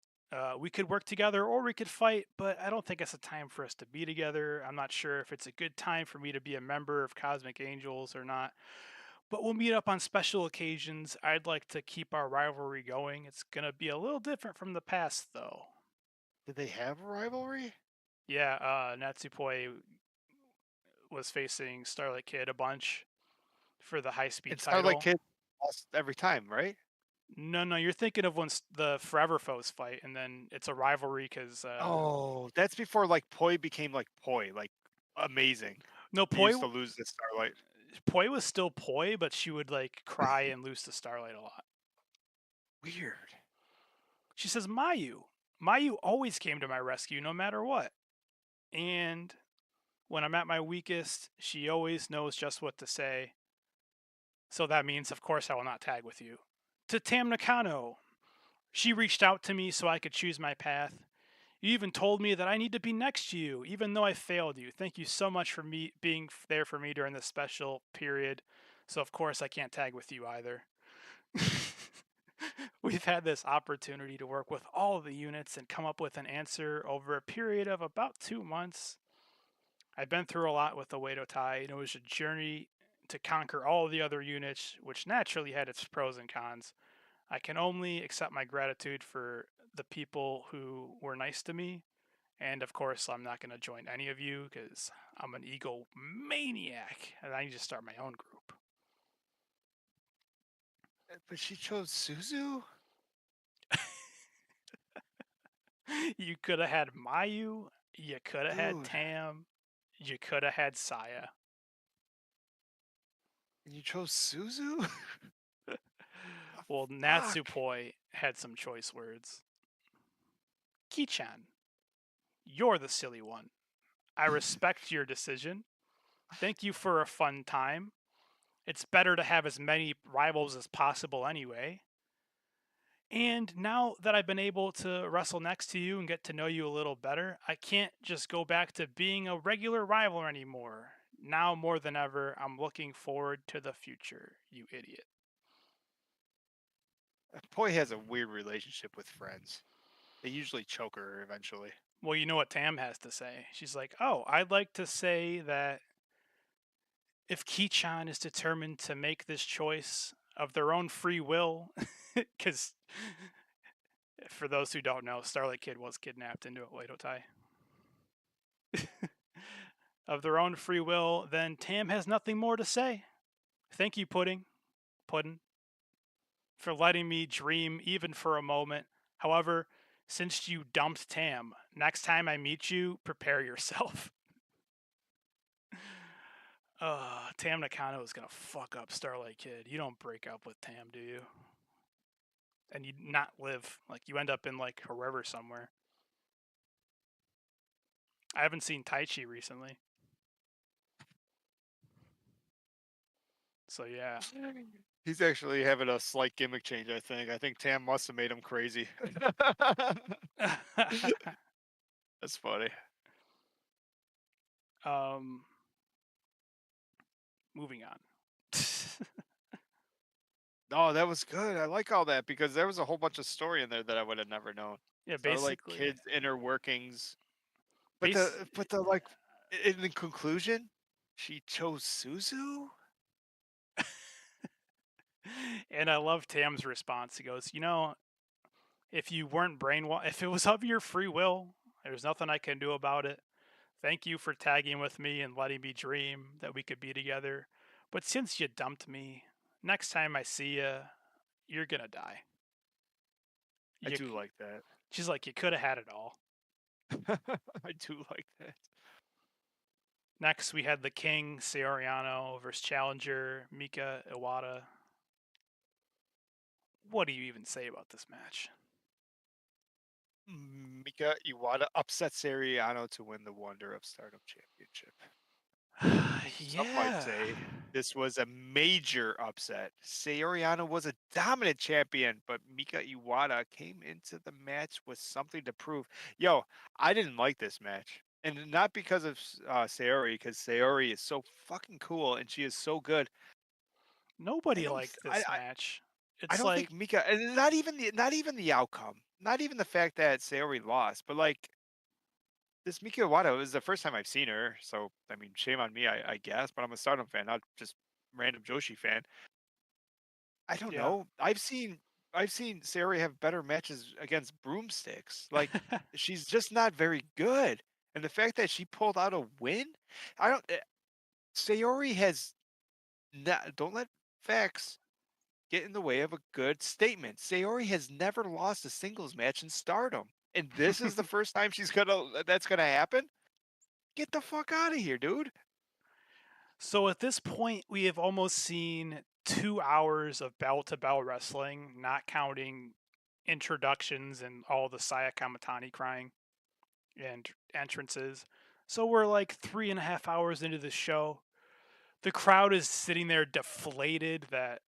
We could work together or we could fight, but I don't think it's a time for us to be together. I'm not sure if it's a good time for me to be a member of Cosmic Angels or not. But we'll meet up on special occasions. I'd like to keep our rivalry going. It's going to be a little different from the past, though." Did they have a rivalry? Yeah, Natsupoi was facing Starlight Kid a bunch for the high speed And Starlight title. Kid lost every time, right? No, you're thinking of when the Forever Foes fight, and then it's a rivalry because Oh, that's before like Poi became like Poi, like amazing. no, He used to lose to Starlight. Poi was still Poi, but she would like cry and lose to Starlight a lot. Weird. She says, Mayu always came to my rescue no matter what. And when I'm at my weakest, she always knows just what to say. So that means, of course, I will not tag with you. To Tam Nakano, she reached out to me so I could choose my path. You even told me that I need to be next to you, even though I failed you. Thank you so much for me being there for me during this special period. So of course I can't tag with you either. We've had this opportunity to work with all of the units and come up with an answer over a period of about 2 months. I've been through a lot with the Wado Tai, and it was a journey to conquer all of the other units, which naturally had its pros and cons. I can only accept my gratitude for the people who were nice to me. And of course, I'm not going to join any of you because I'm an egomaniac and I need to start my own group. But she chose Suzu? You could have had Mayu, you could have had Dude. Tam, you could have had Saya. And you chose Suzu? Well, Fuck. Natsupoi had some choice words. Kichan, you're the silly one. I respect your decision. Thank you for a fun time. It's better to have as many rivals as possible anyway. And now that I've been able to wrestle next to you and get to know you a little better, I can't just go back to being a regular rival anymore. Now more than ever, I'm looking forward to the future, you idiot. Poi has a weird relationship with friends. They usually choke her eventually. Well, you know what Tam has to say. She's like, oh, I'd like to say that if Kichan is determined to make this choice of their own free will, because for those who don't know, Starlight Kid was kidnapped into a Oedo Tai. Of their own free will, then Tam has nothing more to say. Thank you, Puddin, for letting me dream even for a moment. However, since you dumped Tam, next time I meet you, prepare yourself. Tam Nakano is gonna fuck up Starlight Kid. You don't break up with Tam, do you? And you not live. Like, you end up in, like, a river somewhere. I haven't seen Taichi recently. So, yeah. He's actually having a slight gimmick change, I think. I think Tam must have made him crazy. That's funny. Moving on. Oh, that was good. I like all that because there was a whole bunch of story in there that I would have never known. Yeah, So like basically. kids' inner workings. But the like in the conclusion, she chose Suzu? And I love Tam's response. He goes, if you weren't brainwashed, if it was of your free will, there's nothing I can do about it. Thank you for tagging with me and letting me dream that we could be together. But since you dumped me, next time I see you, you're gonna die. I do like that. She's like, you could have had it all. I do like that. Next, we had the King, Seoriano versus Challenger, Mika Iwata. What do you even say about this match? Mika Iwata upsets Ariano to win the Wonder of Stardom Championship. Some might say this was a major upset. Sayoriano was a dominant champion, but Mika Iwata came into the match with something to prove. Yo, I didn't like this match. And not because of Sayori, because Sayori is so fucking cool and she is so good. Nobody liked this match. I don't think Mika, and not even the outcome, not even the fact that Sayori lost, but like this Mika Iwata is the first time I've seen her, so I mean, shame on me, I guess. But I'm a Stardom fan, not just random Joshi fan. I don't know. I've seen Sayori have better matches against broomsticks. Like she's just not very good, and the fact that she pulled out a win, I don't. Sayori has not. Don't let facts get in the way of a good statement. Sayori has never lost a singles match in Stardom, and this is the first time that's gonna happen. Get the fuck out of here, dude. So at this point, we have almost seen 2 hours of bell-to-bell wrestling, not counting introductions and all the Saya Kamatani crying and entrances. So we're like 3.5 hours into the show. The crowd is sitting there deflated that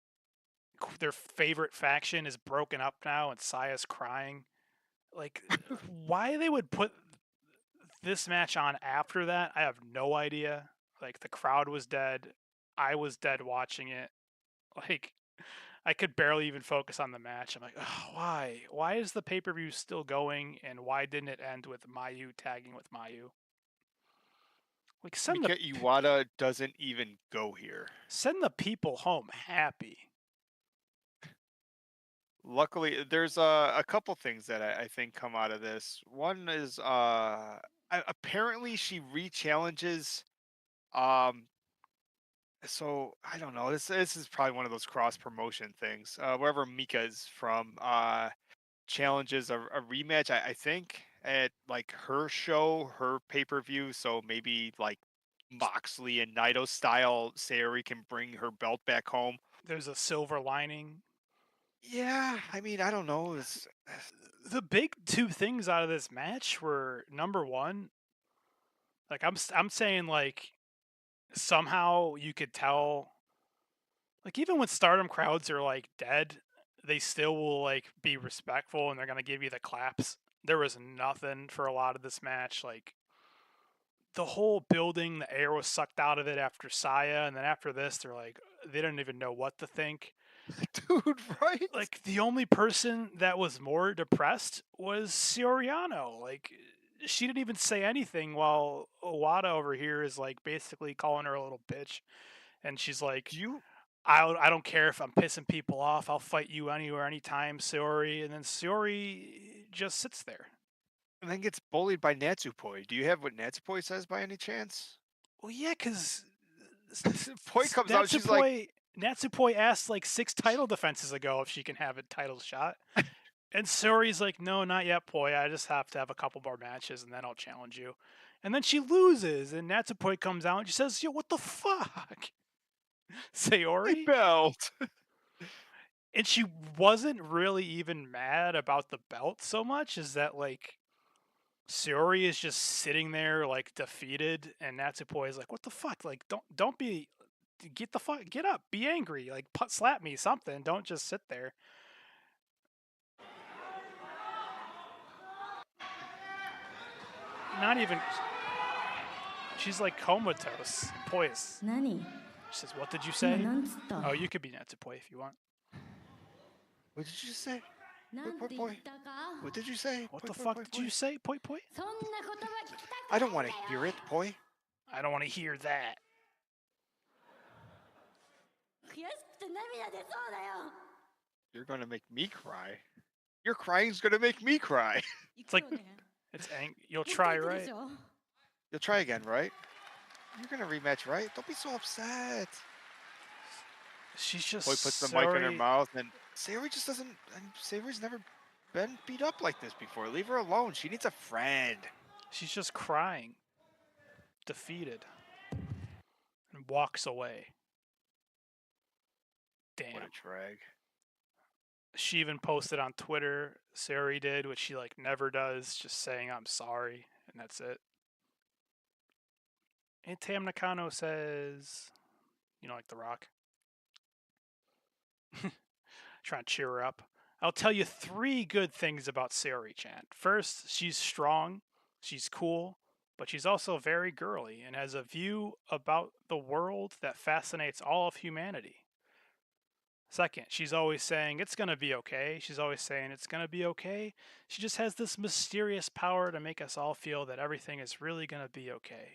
their favorite faction is broken up now and Saya's crying. Like, why they would put this match on after that, I have no idea. Like, the crowd was dead. I was dead watching it. Like, I could barely even focus on the match. I'm like, oh, why? Why is the pay-per-view still going, and why didn't it end with Mayu tagging with Mayu? Like, Mika Iwata doesn't even go here. Send the people home happy. Luckily, there's a couple things that I think come out of this. One is apparently she re-challenges. So I don't know. This is probably one of those cross promotion things. Wherever Mika is from, challenges a rematch. I think at like her show, her pay per view. So maybe like Moxley and Naito style, Sayori can bring her belt back home. There's a silver lining. Yeah, I mean, I don't know. It's The big two things out of this match were number one, like I'm saying like somehow you could tell, like even when Stardom crowds are like dead, they still will like be respectful and they're gonna give you the claps. There was nothing for a lot of this match. Like the whole building, the air was sucked out of it after Saya, and then after this, they're like they didn't even know what to think. dude, right? Like the only person that was more depressed was Soriano. Like she didn't even say anything while Owada over here is like basically calling her a little bitch, and she's like, Do you I don't care if I'm pissing people off. I'll fight you anywhere, anytime, Saori. And then Saori just sits there. and then gets bullied by Natsupoi? Do you have what Natsupoi says by any chance? Well, yeah, because Poi comes out, she's like, Natsupoi asked like 6 title defenses ago if she can have a title shot. And Saori's like, no, not yet, Poi. I just have to have a couple more matches and then I'll challenge you. And then she loses, and Natsupoi comes out and she says, yo, what the fuck? "My Saori? belt." And she wasn't really even mad about the belt so much as that like Saori is just sitting there like defeated, and Natsupoi is like, "What the fuck? Like, don't be, get up, be angry, like slap me something. Don't just sit there." Not even. She's like comatose, poised. 何 She says, "What did you 今 say?" なんつった Oh, you could be Natsupoi if you want. What did you say? なんて言ったか What did you say? What Poi, the poi, fuck poi, did you poi. say, Poi Poi? そんな言葉聞きたく I ない don't んだ want よ to hear it, Poi. I don't want to hear that. 悔しくて涙出そうだよ You're gonna make me cry. Your crying's gonna make me cry. 行く like- よね It's You'll もう一 try, 回行くで right? しょ You'll try again, right? You're gonna rematch, right? Don't be so upset. She's just Poi puts the mic in her Saori- mouth, and Sayori just doesn't. And Sayori's never been beat up like this before. Leave her alone. She needs a friend. She's just crying, defeated, and walks away. Damn. What a drag. She even posted on Twitter, Saori did, which she like never does, just saying I'm sorry, and that's it. And Tam Nakano says, like The Rock, trying to cheer her up. I'll tell you 3 good things about Saori-chan. First, she's strong, she's cool, but she's also very girly and has a view about the world that fascinates all of humanity. Second, she's always saying it's going to be okay. She's always saying it's going to be okay. She just has this mysterious power to make us all feel that everything is really going to be okay.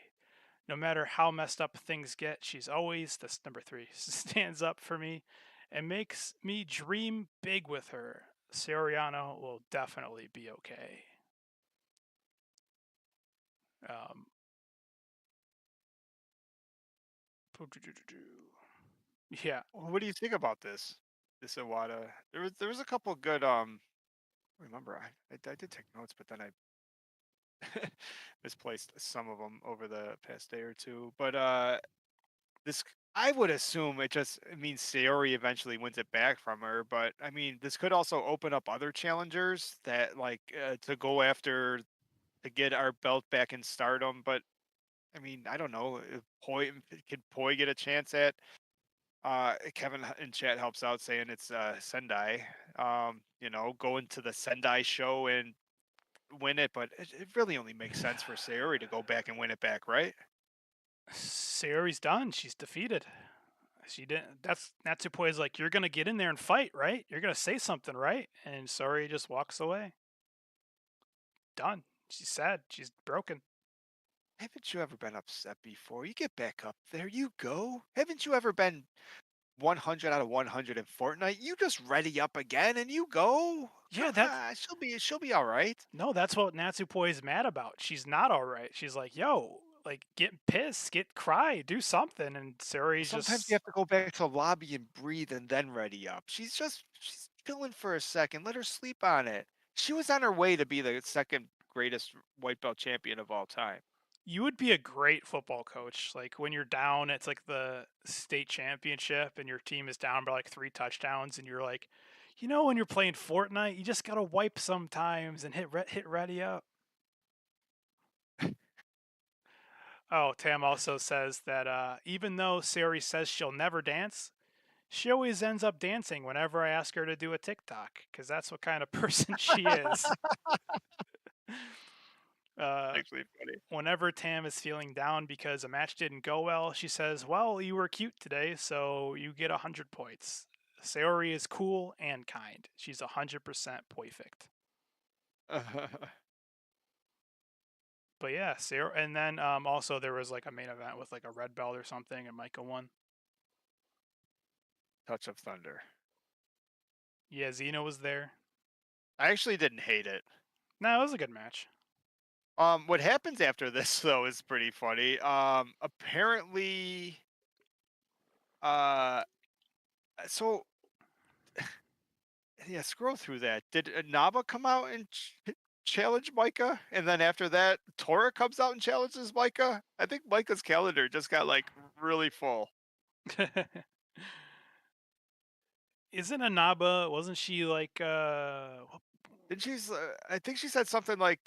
No matter how messed up things get, she's always, this number 3, stands up for me and makes me dream big with her. Soriano will definitely be okay. Yeah, What do you think about this? This Iwata. There was a couple good remember I did take notes, but then I misplaced some of them over the past day or two. But this I would assume it means Sayori eventually wins it back from her. But I mean, this could also open up other challengers that like to go after to get our belt back in Stardom. But I mean, I don't know. If could Poi get a chance at? Kevin in chat helps out saying it's Sendai. Go into the Sendai show and win it, but it really only makes sense for Sayori to go back and win it back, right? Sayori's done. She's defeated. She didn't. That's Natsupoi's like, you're gonna get in there and fight, right? You're gonna say something, right? And Saori just walks away. Done. She's sad. She's broken. Haven't you ever been upset before? You get back up there, you go. Haven't you ever been 100 out of 100 in Fortnite? You just ready up again and you go. Yeah, She'll be all right. No, that's what Natsupoi's mad about. She's not all right. She's like, yo, like get pissed, cry, do something. And Saori's Sometimes just you have to go back to the lobby and breathe and then ready up. She's chilling for a second. Let her sleep on it. She was on her way to be the second greatest white belt champion of all time. you would be a great football coach. Like when you're down, it's like the state championship and your team is down by like 3 touchdowns and you're like, You know, when you're playing Fortnite, you just gotta wipe sometimes and hit ready up. Oh, Tam also says that even though Sayori says she'll never dance, she always ends up dancing whenever I ask her to do a TikTok, because that's what kind of person she is. Actually funny. Whenever Tam is feeling down because a match didn't go well, she says, "Well, you were cute today, so you get 100 points." Sayori is cool and kind. She's 100% perfect. But yeah, Sayori, and then also there was like a main event with like a red belt or something, and Micah won. Touch of Thunder. Yeah, Xena was there. I actually didn't hate it. No, it was a good match. What happens after this though is pretty funny. Apparently, uh, so yeah, scroll through that. Did Naba come out and challenge Micah, and then after that, Tora comes out and challenges Micah? I think Micah's calendar just got like really full. Isn't Anaba? Wasn't she like? Did she's? I think she said something like,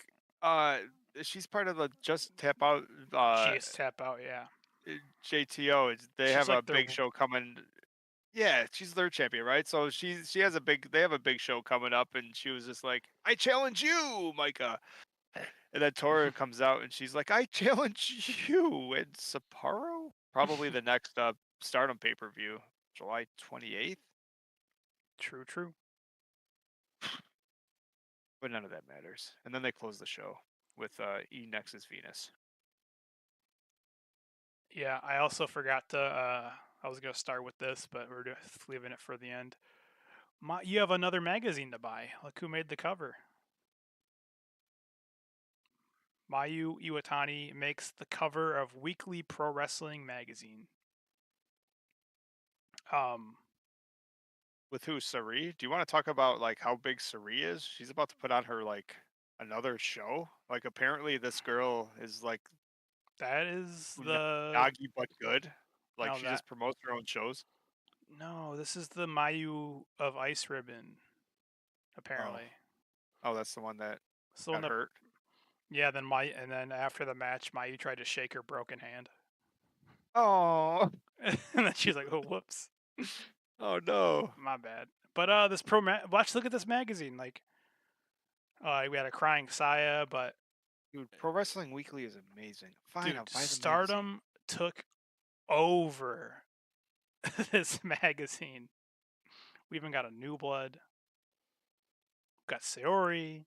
uh, she's part of the Just Tap Out. She is tap out. Yeah. JTO. They She's have a like their. big show coming. Yeah, she's their champion, right? So she has a big. They have a big show coming up, and she was just like, "I challenge you, Micah." And then Tora comes out, and she's like, "I challenge you." And Sapporo, probably the next Stardom pay-per-view, July 28th. True. But none of that matters. And then they close the show with E Nexus Venus. Yeah, I also forgot to. I was gonna start with this, but we're just leaving it for the end. You have another magazine to buy. Look who made the cover. Mayu Iwatani makes the cover of Weekly Pro Wrestling magazine. With who? Sari? Do you want to talk about like how big Sari is? She's about to put on her like another show. Like apparently this girl is like that is the Nagi but good. Like no, she that just promotes her own shows. no, this is the Mayu of Ice Ribbon. Apparently, Oh, that's the one that so got hurt. Yeah, then and then after the match, Mayu tried to shake her broken hand. Oh, And then she's like, "Oh, whoops." oh no. My bad. But this look at this magazine. Like, we had a crying Saya, but Dude, Pro Wrestling Weekly is amazing. Fine, dude, I'll buy the magazine. Stardom took over this magazine. We even got a New Blood. We got Sayori.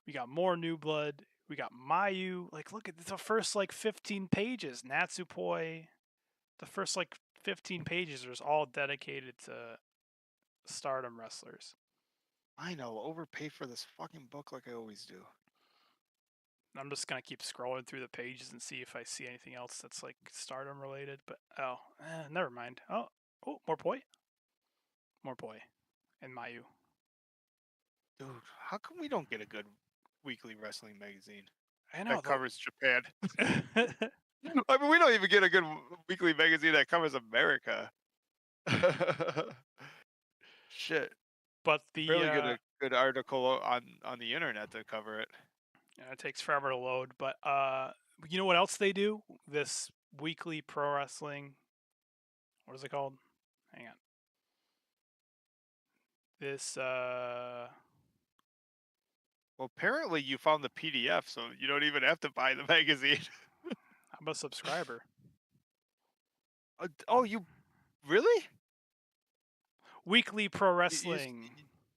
We got more New Blood. We got Mayu. Like, look at the first like 15 pages. Natsupoi. The first like 15 pages are all dedicated to Stardom wrestlers. I know, overpay for this fucking book like I always do. I'm just gonna keep scrolling through the pages and see if I see anything else that's like Stardom related. But never mind. Oh, more poi, and Mayu. Dude, how come we don't get a good weekly wrestling magazine I know that covers Japan? the... I mean, we don't even get a good weekly magazine that covers America. Shit. But the Barely get a good article on the internet to cover it. it takes forever to load. But you know what else they do? This weekly pro wrestling. What is it called? Hang on. This Well, apparently you found the PDF, so you don't even have to buy the magazine. I'm a subscriber. Oh, you really? Weekly Pro Wrestling.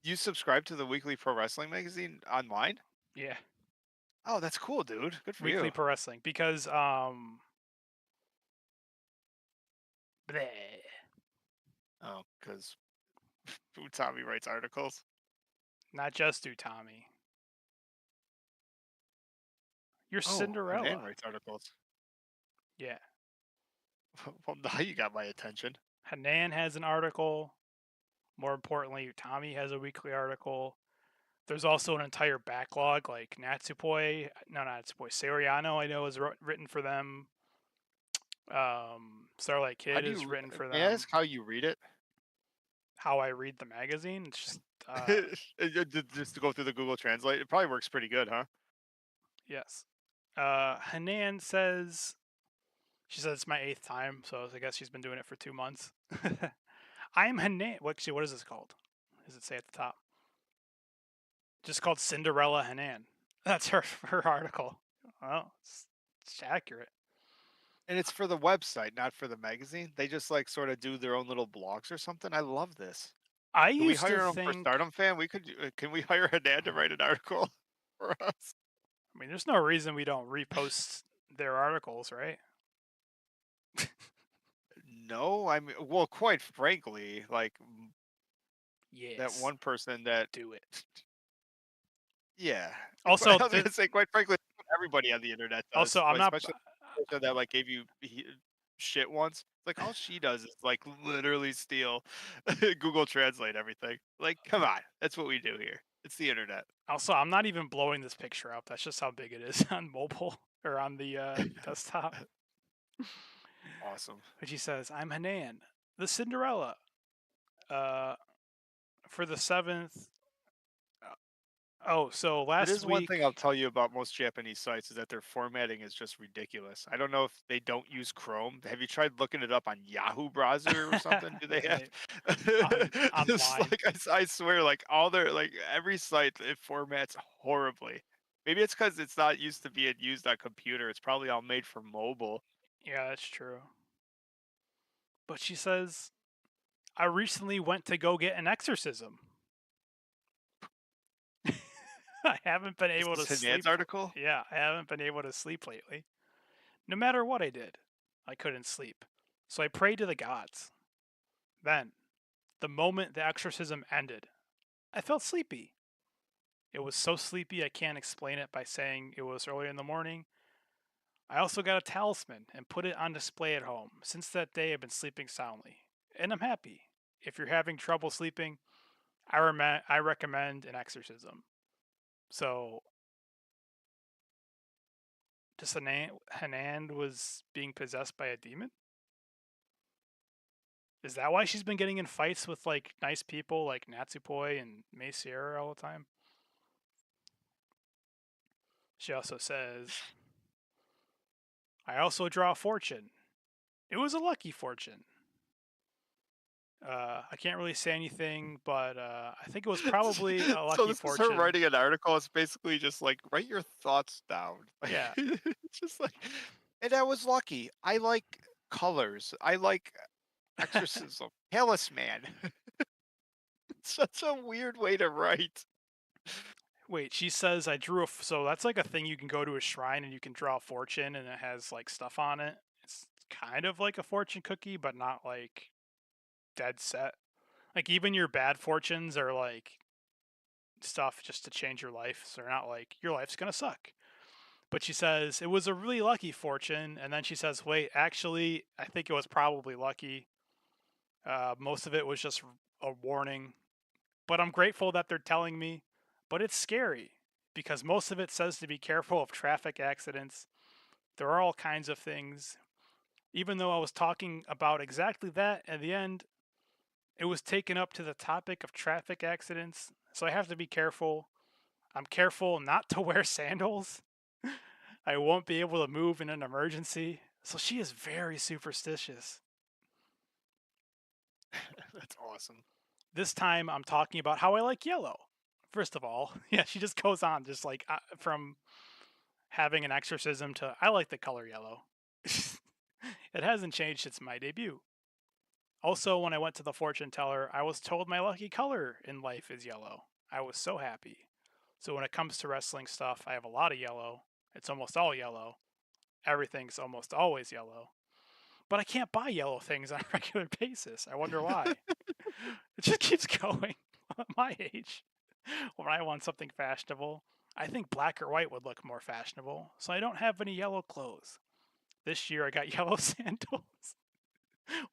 You subscribe to the Weekly Pro Wrestling magazine online? Yeah. Oh, that's cool, dude. Good for Weekly you. Pro Wrestling because bleh. Oh, because Tommy writes articles. Not just Utami. You're Oh, Cinderella. Hanan writes articles. Yeah. Well, now you got my attention. Hanan has an article. More importantly, Utami has a weekly article. There's also an entire backlog, like Sayoriano, I know, is written for them. Starlight Kid is written for them. May I ask how you read it? how I read the magazine. It's just Just to go through the Google Translate, it probably works pretty good, huh? yes. Hanan says she says it's my 8th time, so I guess she's been doing it for 2 months. I'm Hanan. What is this called? What does it say at the top? Just called Cinderella Hanan. That's her article. Well, it's accurate. And it's for the website, not for the magazine. They just like sort of do their own little blogs or something. I love this. I Can we used hire to him for think. Stardom fan? Can we hire a dad to write an article for us? I mean, there's no reason we don't repost their articles, right? No, I mean, well, quite frankly, like Yes. that one person that, Do it. yeah. Also, I was gonna say, quite frankly, everybody on the internet does. also, I'm like, not. especially the person that like gave you shit once. Like all she does is like literally steal Google Translate everything. Like, come on, that's what we do here. It's the internet. Also, I'm not even blowing this picture up. That's just how big it is on mobile or on the desktop. Awesome. But she says, "I'm Hanan, the Cinderella, for the 7th." Oh, so It last is one week. thing I'll tell you about most Japanese sites is that their formatting is just ridiculous. I don't know if they don't use Chrome. Have you tried looking it up on Yahoo browser or something? Do they have? It's online? like I swear, like all their like every site it formats horribly. Maybe it's because it's not used to being used on computer. It's probably all made for mobile. Yeah, that's true. But she says, I recently went to go get an exorcism. I haven't been able to Is this sleep. Hanan's article? Yeah, I haven't been able to sleep lately. No matter what I did, I couldn't sleep. So I prayed to the gods. Then, the moment the exorcism ended, I felt sleepy. It was so sleepy I can't explain it by saying it was early in the morning. I also got a talisman and put it on display at home. Since that day, I've been sleeping soundly. And I'm happy. If you're having trouble sleeping, I recommend an exorcism. So, just Hanan was being possessed by a demon? Is that why she's been getting in fights with like nice people like Natsupoi and Mei Sierra all the time? She also says, I also draw a fortune. It was a lucky fortune. I can't really say anything, but I think it was probably a lucky So this fortune. is her writing an article. It's basically just like write your thoughts down. Yeah. It's just like, and I was lucky. I like colors. I like exorcism. Talisman. It's such a weird way to write. Wait, she says I drew so that's like a thing you can go to a shrine and you can draw a fortune and it has like stuff on it. It's kind of like a fortune cookie, but not like dead set. Like even your bad fortunes are like stuff just to change your life. So they're not like your life's gonna suck. But she says it was a really lucky fortune, and then she says, "Wait, actually, I think it was probably lucky. Most of it was just a warning. But I'm grateful that they're telling me. But it's scary because most of it says to be careful of traffic accidents. There are all kinds of things. Even though I was talking about exactly that at the end, it was taken up to the topic of traffic accidents. So I have to be careful. I'm careful not to wear sandals. I won't be able to move in an emergency. So she is very superstitious. That's awesome. This time I'm talking about how I like yellow. First of all, yeah, she just goes on just like from having an exorcism to I like the color yellow. It hasn't changed since my debut. Also, when I went to the fortune teller, I was told my lucky color in life is yellow. I was so happy. So when it comes to wrestling stuff, I have a lot of yellow. It's almost all yellow. Everything's almost always yellow. But I can't buy yellow things on a regular basis. I wonder why. It just keeps going. At my age, when I want something fashionable, I think black or white would look more fashionable. So I don't have any yellow clothes. This year I got yellow sandals.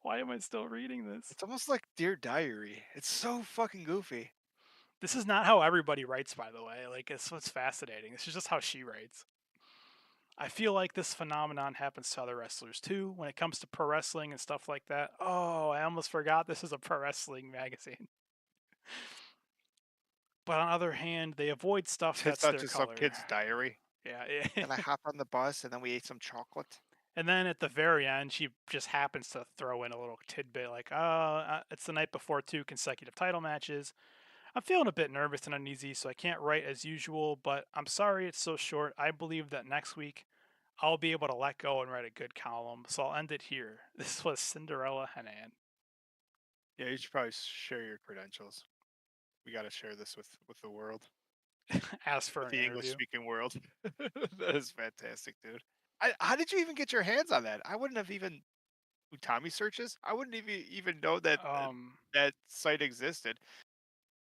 Why am I still reading this? It's almost like Dear Diary. It's so fucking goofy. This is not how everybody writes, by the way. Like, it's what's fascinating. This is just how she writes. I feel like this phenomenon happens to other wrestlers too when it comes to pro wrestling and stuff like that. Oh, I almost forgot this is a pro wrestling magazine. But on the other hand, they avoid stuff It's that's not their just some color. kid's diary. Yeah. And I hop on the bus and then we ate some chocolate. And then at the very end, she just happens to throw in a little tidbit like, oh, it's the night before 2 consecutive title matches. I'm feeling a bit nervous and uneasy, so I can't write as usual, but I'm sorry it's so short. I believe that next week I'll be able to let go and write a good column, so I'll end it here. This was Cinderella Henan. Yeah, you should probably share your credentials. We got to share this with the world, Ask for with an the interview. English-speaking world. That is fantastic, dude. How did you even get your hands on that? I wouldn't have even Utami searches. I wouldn't even know that that site existed.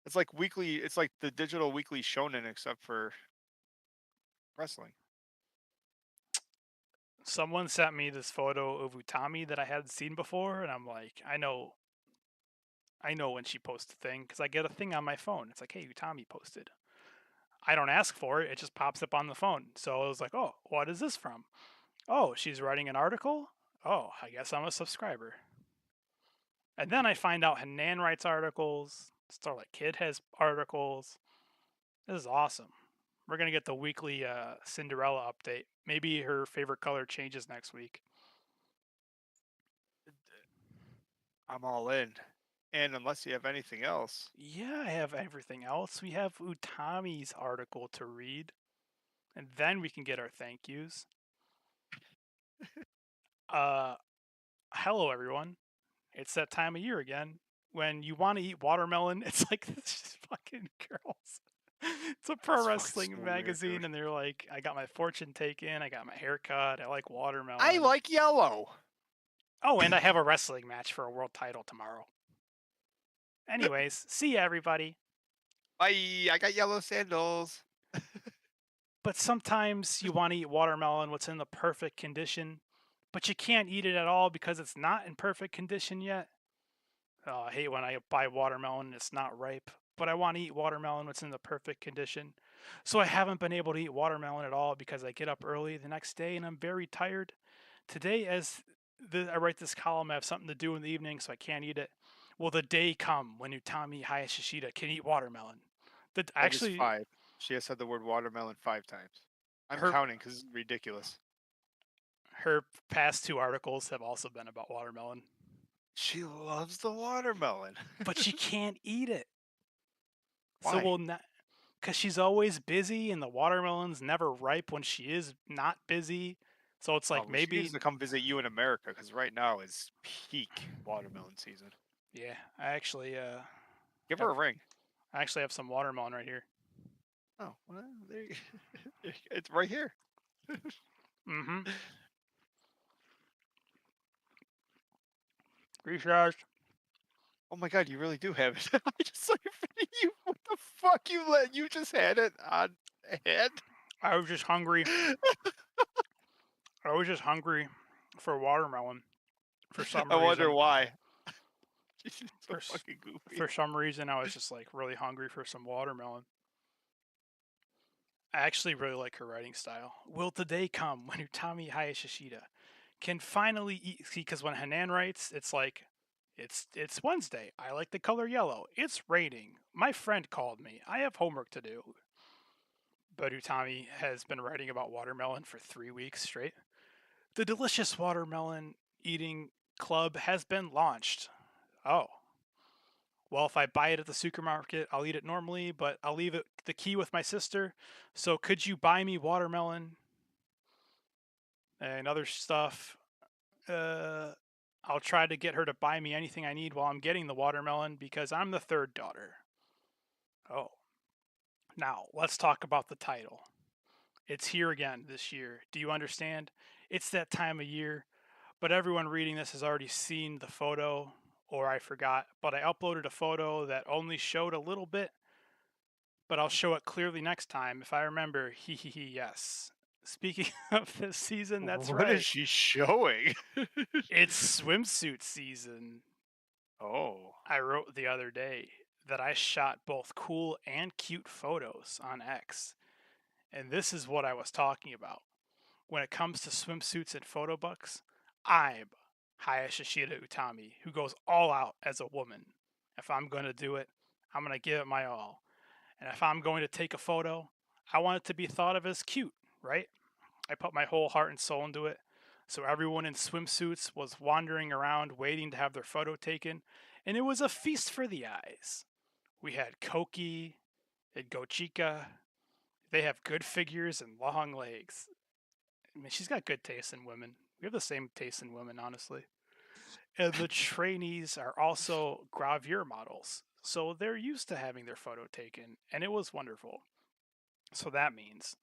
It's like weekly. It's like the digital weekly shonen, except for wrestling. Someone sent me this photo of Utami that I hadn't seen before, and I'm like, I know when she posts a thing because I get a thing on my phone. It's like, hey, Utami posted. I don't ask for it; it just pops up on the phone. So I was like, oh, what is this from? Oh, she's writing an article. Oh, I guess I'm a subscriber. And then I find out Hanan writes articles. Starlight Kid has articles. This is awesome. We're gonna get the weekly Cinderella update. Maybe her favorite color changes next week. I'm all in. And unless you have anything else, Yeah, I have everything else. We have Utami's article to read, and then we can get our thank yous. Hello everyone. It's that time of year again when you want to eat watermelon. It's like this fucking girls. It's a pro That's fucking wrestling so weird, magazine, dude. and they're like, I got my fortune taken, I got my hair cut, I like watermelon. I like yellow. Oh, and I have a wrestling match for a world title tomorrow. Anyways, see ya, everybody. Bye. I got yellow sandals. But sometimes you want to eat watermelon what's in the perfect condition, but you can't eat it at all because it's not in perfect condition yet. Oh, I hate when I buy watermelon and it's not ripe, but I want to eat watermelon what's in the perfect condition. So I haven't been able to eat watermelon at all because I get up early the next day and I'm very tired. Today, as I write this column, I have something to do in the evening, so I can't eat it. Will the day come when Utami Hayashishita can eat watermelon? That That is actually, 5. She has said the word watermelon 5 times. I'm her counting because it's ridiculous. her past 2 articles have also been about watermelon, She loves the watermelon. but she can't eat it. Why? So we'll not, because she's always busy, and the watermelon's never ripe when she is not busy. So it's like Well, she maybe, needs to come visit you in America because right now is peak watermelon season. yeah. I actually, Give her a ring. have some watermelon right here. Oh, well, there you, it's right here. Mm-hmm. Recharged. Oh my god, you really do have it. I just saw your video. What the fuck you just had it on hand? I was just hungry. I was just hungry for watermelon for some I reason. wonder why. She's so For, fucking goofy. for some reason, I was just like really hungry for some watermelon. I actually really like her writing style. Will the day come when Utami Hayashishita can finally eat? See, because when Hanan writes, it's like, it's Wednesday. I like the color yellow. It's raining. My friend called me. I have homework to do. But Utami has been writing about watermelon for 3 weeks straight. The delicious watermelon eating club has been launched. Oh. Well, if I buy it at the supermarket, I'll eat it normally, but I'll leave it the key with my sister. So could you buy me watermelon and other stuff? I'll try to get her to buy me anything I need while I'm getting the watermelon because I'm the third daughter. Oh. Now, let's talk about the title. It's here again this year. Do you understand? It's that time of year, but everyone reading this has already seen the photo, or I forgot, but I uploaded a photo that only showed a little bit, but I'll show it clearly next time if I remember. Hee hee hee, yes. Speaking of this season, that's What right. is she showing? It's swimsuit season. Oh. I wrote the other day that I shot both cool and cute photos on X. And this is what I was talking about. when it comes to swimsuits and photo bucks, I'm Hayashishita Utami, who goes all out as a woman. If I'm going to do it, I'm going to give it my all. And if I'm going to take a photo, I want it to be thought of as cute, right? I put my whole heart and soul into it. So everyone in swimsuits was wandering around waiting to have their photo taken, and it was a feast for the eyes. We had Koki and Gochika. They have good figures and long legs. I mean, she's got good taste in women. We have the same taste in women, honestly. And the trainees are also gravure models, so they're used to having their photo taken, and it was wonderful. So that means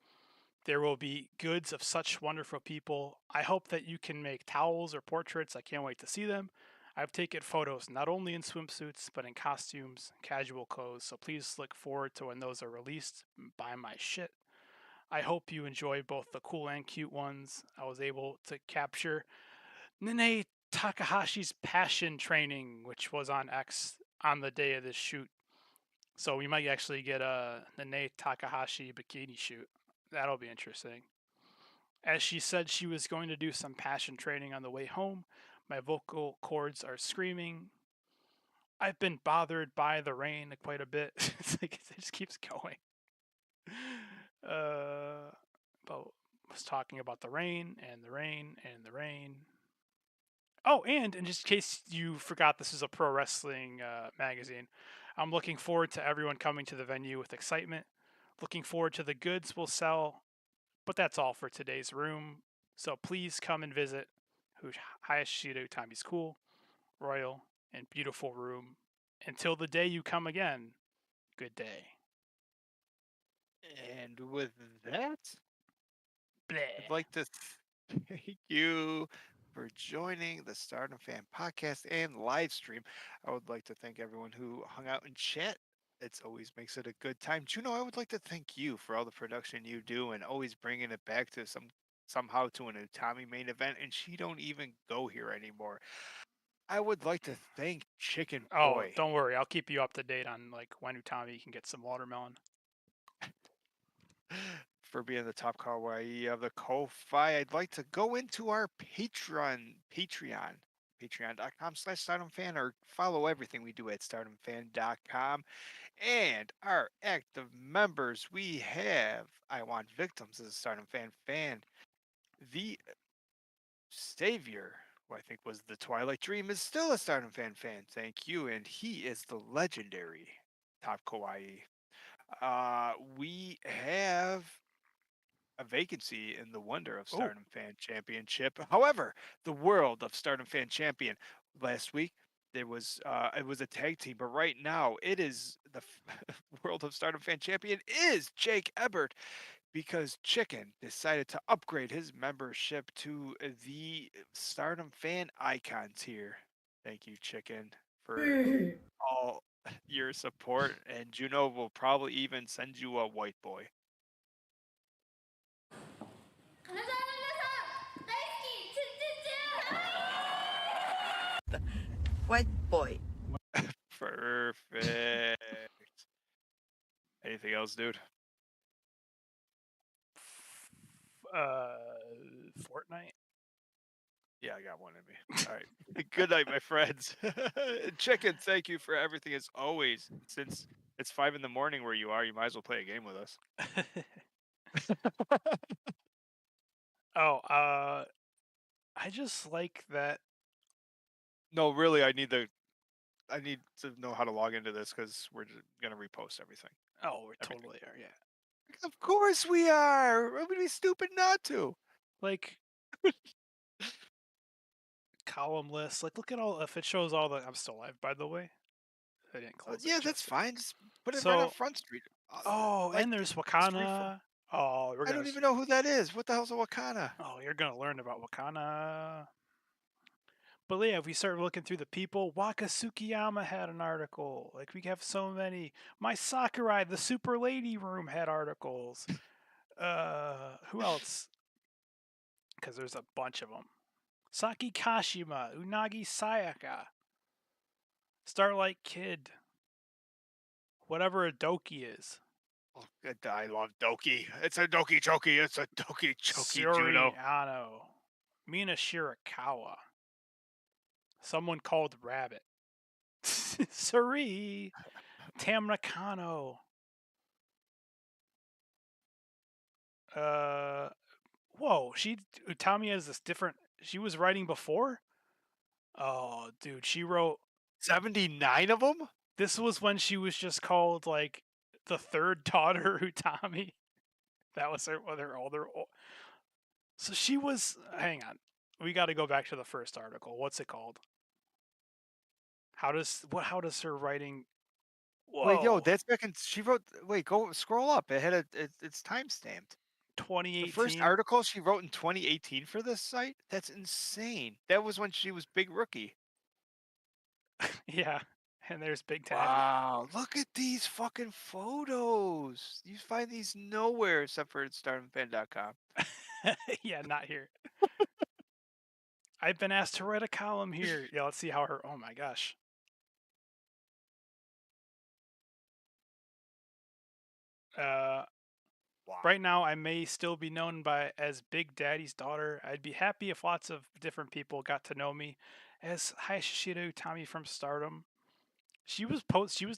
there will be goods of such wonderful people. I hope that you can make towels or portraits. I can't wait to see them. I've taken photos not only in swimsuits, but in costumes, casual clothes, so please look forward to when those are released. Buy my shit. I hope you enjoy both the cool and cute ones. I was able to capture Nene Takahashi's passion training, which was on X on the day of this shoot. So we might actually get a Nene Takahashi bikini shoot. That'll be interesting. As she said she was going to do some passion training on the way home, my vocal cords are screaming. I've been bothered by the rain quite a bit. It's like it just keeps going. But was talking about the rain and the rain and the rain. Oh, and in just case you forgot, this is a pro wrestling magazine. I'm looking forward to everyone coming to the venue with excitement. Looking forward to the goods we'll sell. But that's all for today's room. So please come and visit Hayashishita Utami's cool, royal, and beautiful room. Until the day you come again, good day. And with that, Bleh. I'd like to thank you for joining the Stardom Fan Podcast and live stream. I would like to thank everyone who hung out and chat. It always makes it a good time. Juno, I would like to thank you for all the production you do and always bringing it back to somehow to an Utami main event, and she don't even go here anymore. I would like to thank Chicken Oh, Boy don't worry. I'll keep you up to date on like when Utami can get some watermelon. for being the top kawaii of the Ko-Fi. I'd like to go into our patreon.com/StardomFan, or follow everything we do at StardomFan.com. And our active members, we have I Want Victims as a Stardom fan, the Savior, who I think was the Twilight Dream, is still a Stardom fan. Thank you, and he is the legendary top kawaii. We have a vacancy in the Wonder of Oh, Stardom Fan Championship. However, the World of Stardom Fan Champion last week there was it was a tag team, but right now it is the World of Stardom Fan Champion is Jake Ebert, because Chicken decided to upgrade his membership to the Stardom Fan Icon tier. Thank you, Chicken, for all your support, and Juno will probably even send you a white boy. 金沢の皆さん大好きチュンチュンチュン White boy. Perfect. Anything else, dude? Fortnite. Yeah, I got one in me. All right. Good night, my friends. Chicken, thank you for everything as always. Since it's 5 in the morning where you are, you might as well play a game with us. Oh, I just like that. No, really, I need to know how to log into this because we're gonna repost everything. Oh, we Everything. totally are. Yeah. Of course we are. We'd be stupid not to. Like column list. Like, look at all. If it shows all the, I'm still alive, by the way. I didn't close it. Yeah, just that's yet. fine. Just put it right on So, Front Street. oh, like, and there's just freeform. Wakana. Oh, we're I gonna. don't even know who that is. What the hell's a Wakana? Oh, you're gonna learn about Wakana. But yeah, if we start looking through the people, Waka Tsukiyama had an article. Like, we have so many. My Sakurai, the Super Lady Room, had articles. Who else? Because there's a bunch of them. Saki Kashima, Unagi Sayaka, Starlight Kid, whatever a Doki is. I love Doki. It's a Doki Choki. It's a Doki Choki Judo. Suriano. Mina Shirakawa. Someone called Rabbit. Suri. Tamrakano. Whoa, Utami has this different. She was writing before. Oh, dude, she wrote. 79 of them? This was when she was just called like the third daughter Utami. That was her older. So she was. Hang on, we got to go back to the first article. What's it called? How does her writing? Whoa, Wait, yo, that's back in. She wrote. Wait, go scroll up. It had it's time stamped. The first 2018. article she wrote in 2018 for this site? That's insane. That was when she was big rookie. Yeah, and there's Big Daddy. Wow, look at these fucking photos. You find these nowhere except for at StardomFan.com. Yeah, not here. I've been asked to write a column here. Yeah, let's see how her. Oh my gosh. Wow. Right now, I may still be known as Big Daddy's daughter. I'd be happy if lots of different people got to know me as Hayashishiro Utami from Stardom. She was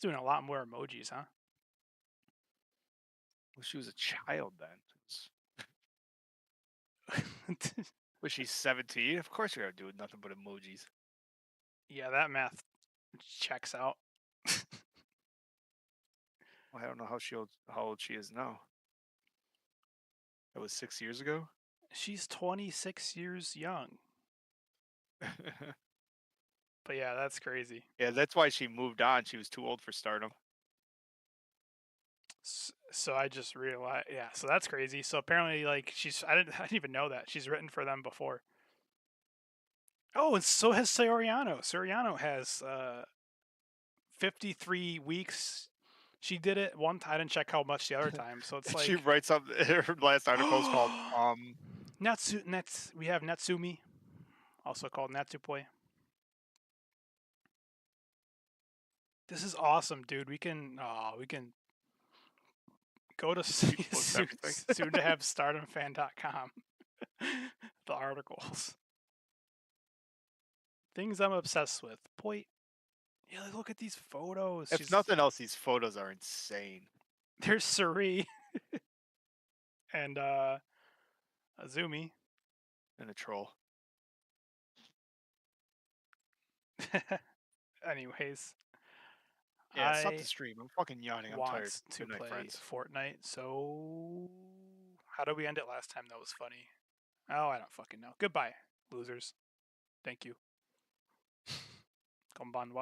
doing a lot more emojis, huh? Well, she was a child then. Was she 17? Of course you're doing nothing but emojis. Yeah, that math checks out. Well, I don't know how old she is now. That was 6 years ago. She's 26 years young. But yeah, that's crazy. Yeah, that's why she moved on. She was too old for Stardom. So I just realized, yeah. So that's crazy. So apparently, like I didn't even know that she's written for them before. Oh, and so has Soriano. Soriano has 53 weeks. She did it one time. I didn't check how much the other time. So it's like She writes up her last article is called we have Natsumi, also called Natsupoi. This is awesome, dude. We can go to soon to have StardomFan.com. The articles. Things I'm obsessed with. Boy, yeah, look at these photos. If nothing else, these photos are insane. There's Suri and Azumi And a troll. Anyways, Yeah, stop I the stream. I'm fucking yawning. I'm tired. want to Good night, play friends. Fortnite. So, how did we end it last time? That was funny. Oh, I don't fucking know. Goodbye, losers. Thank you. Konbanwa.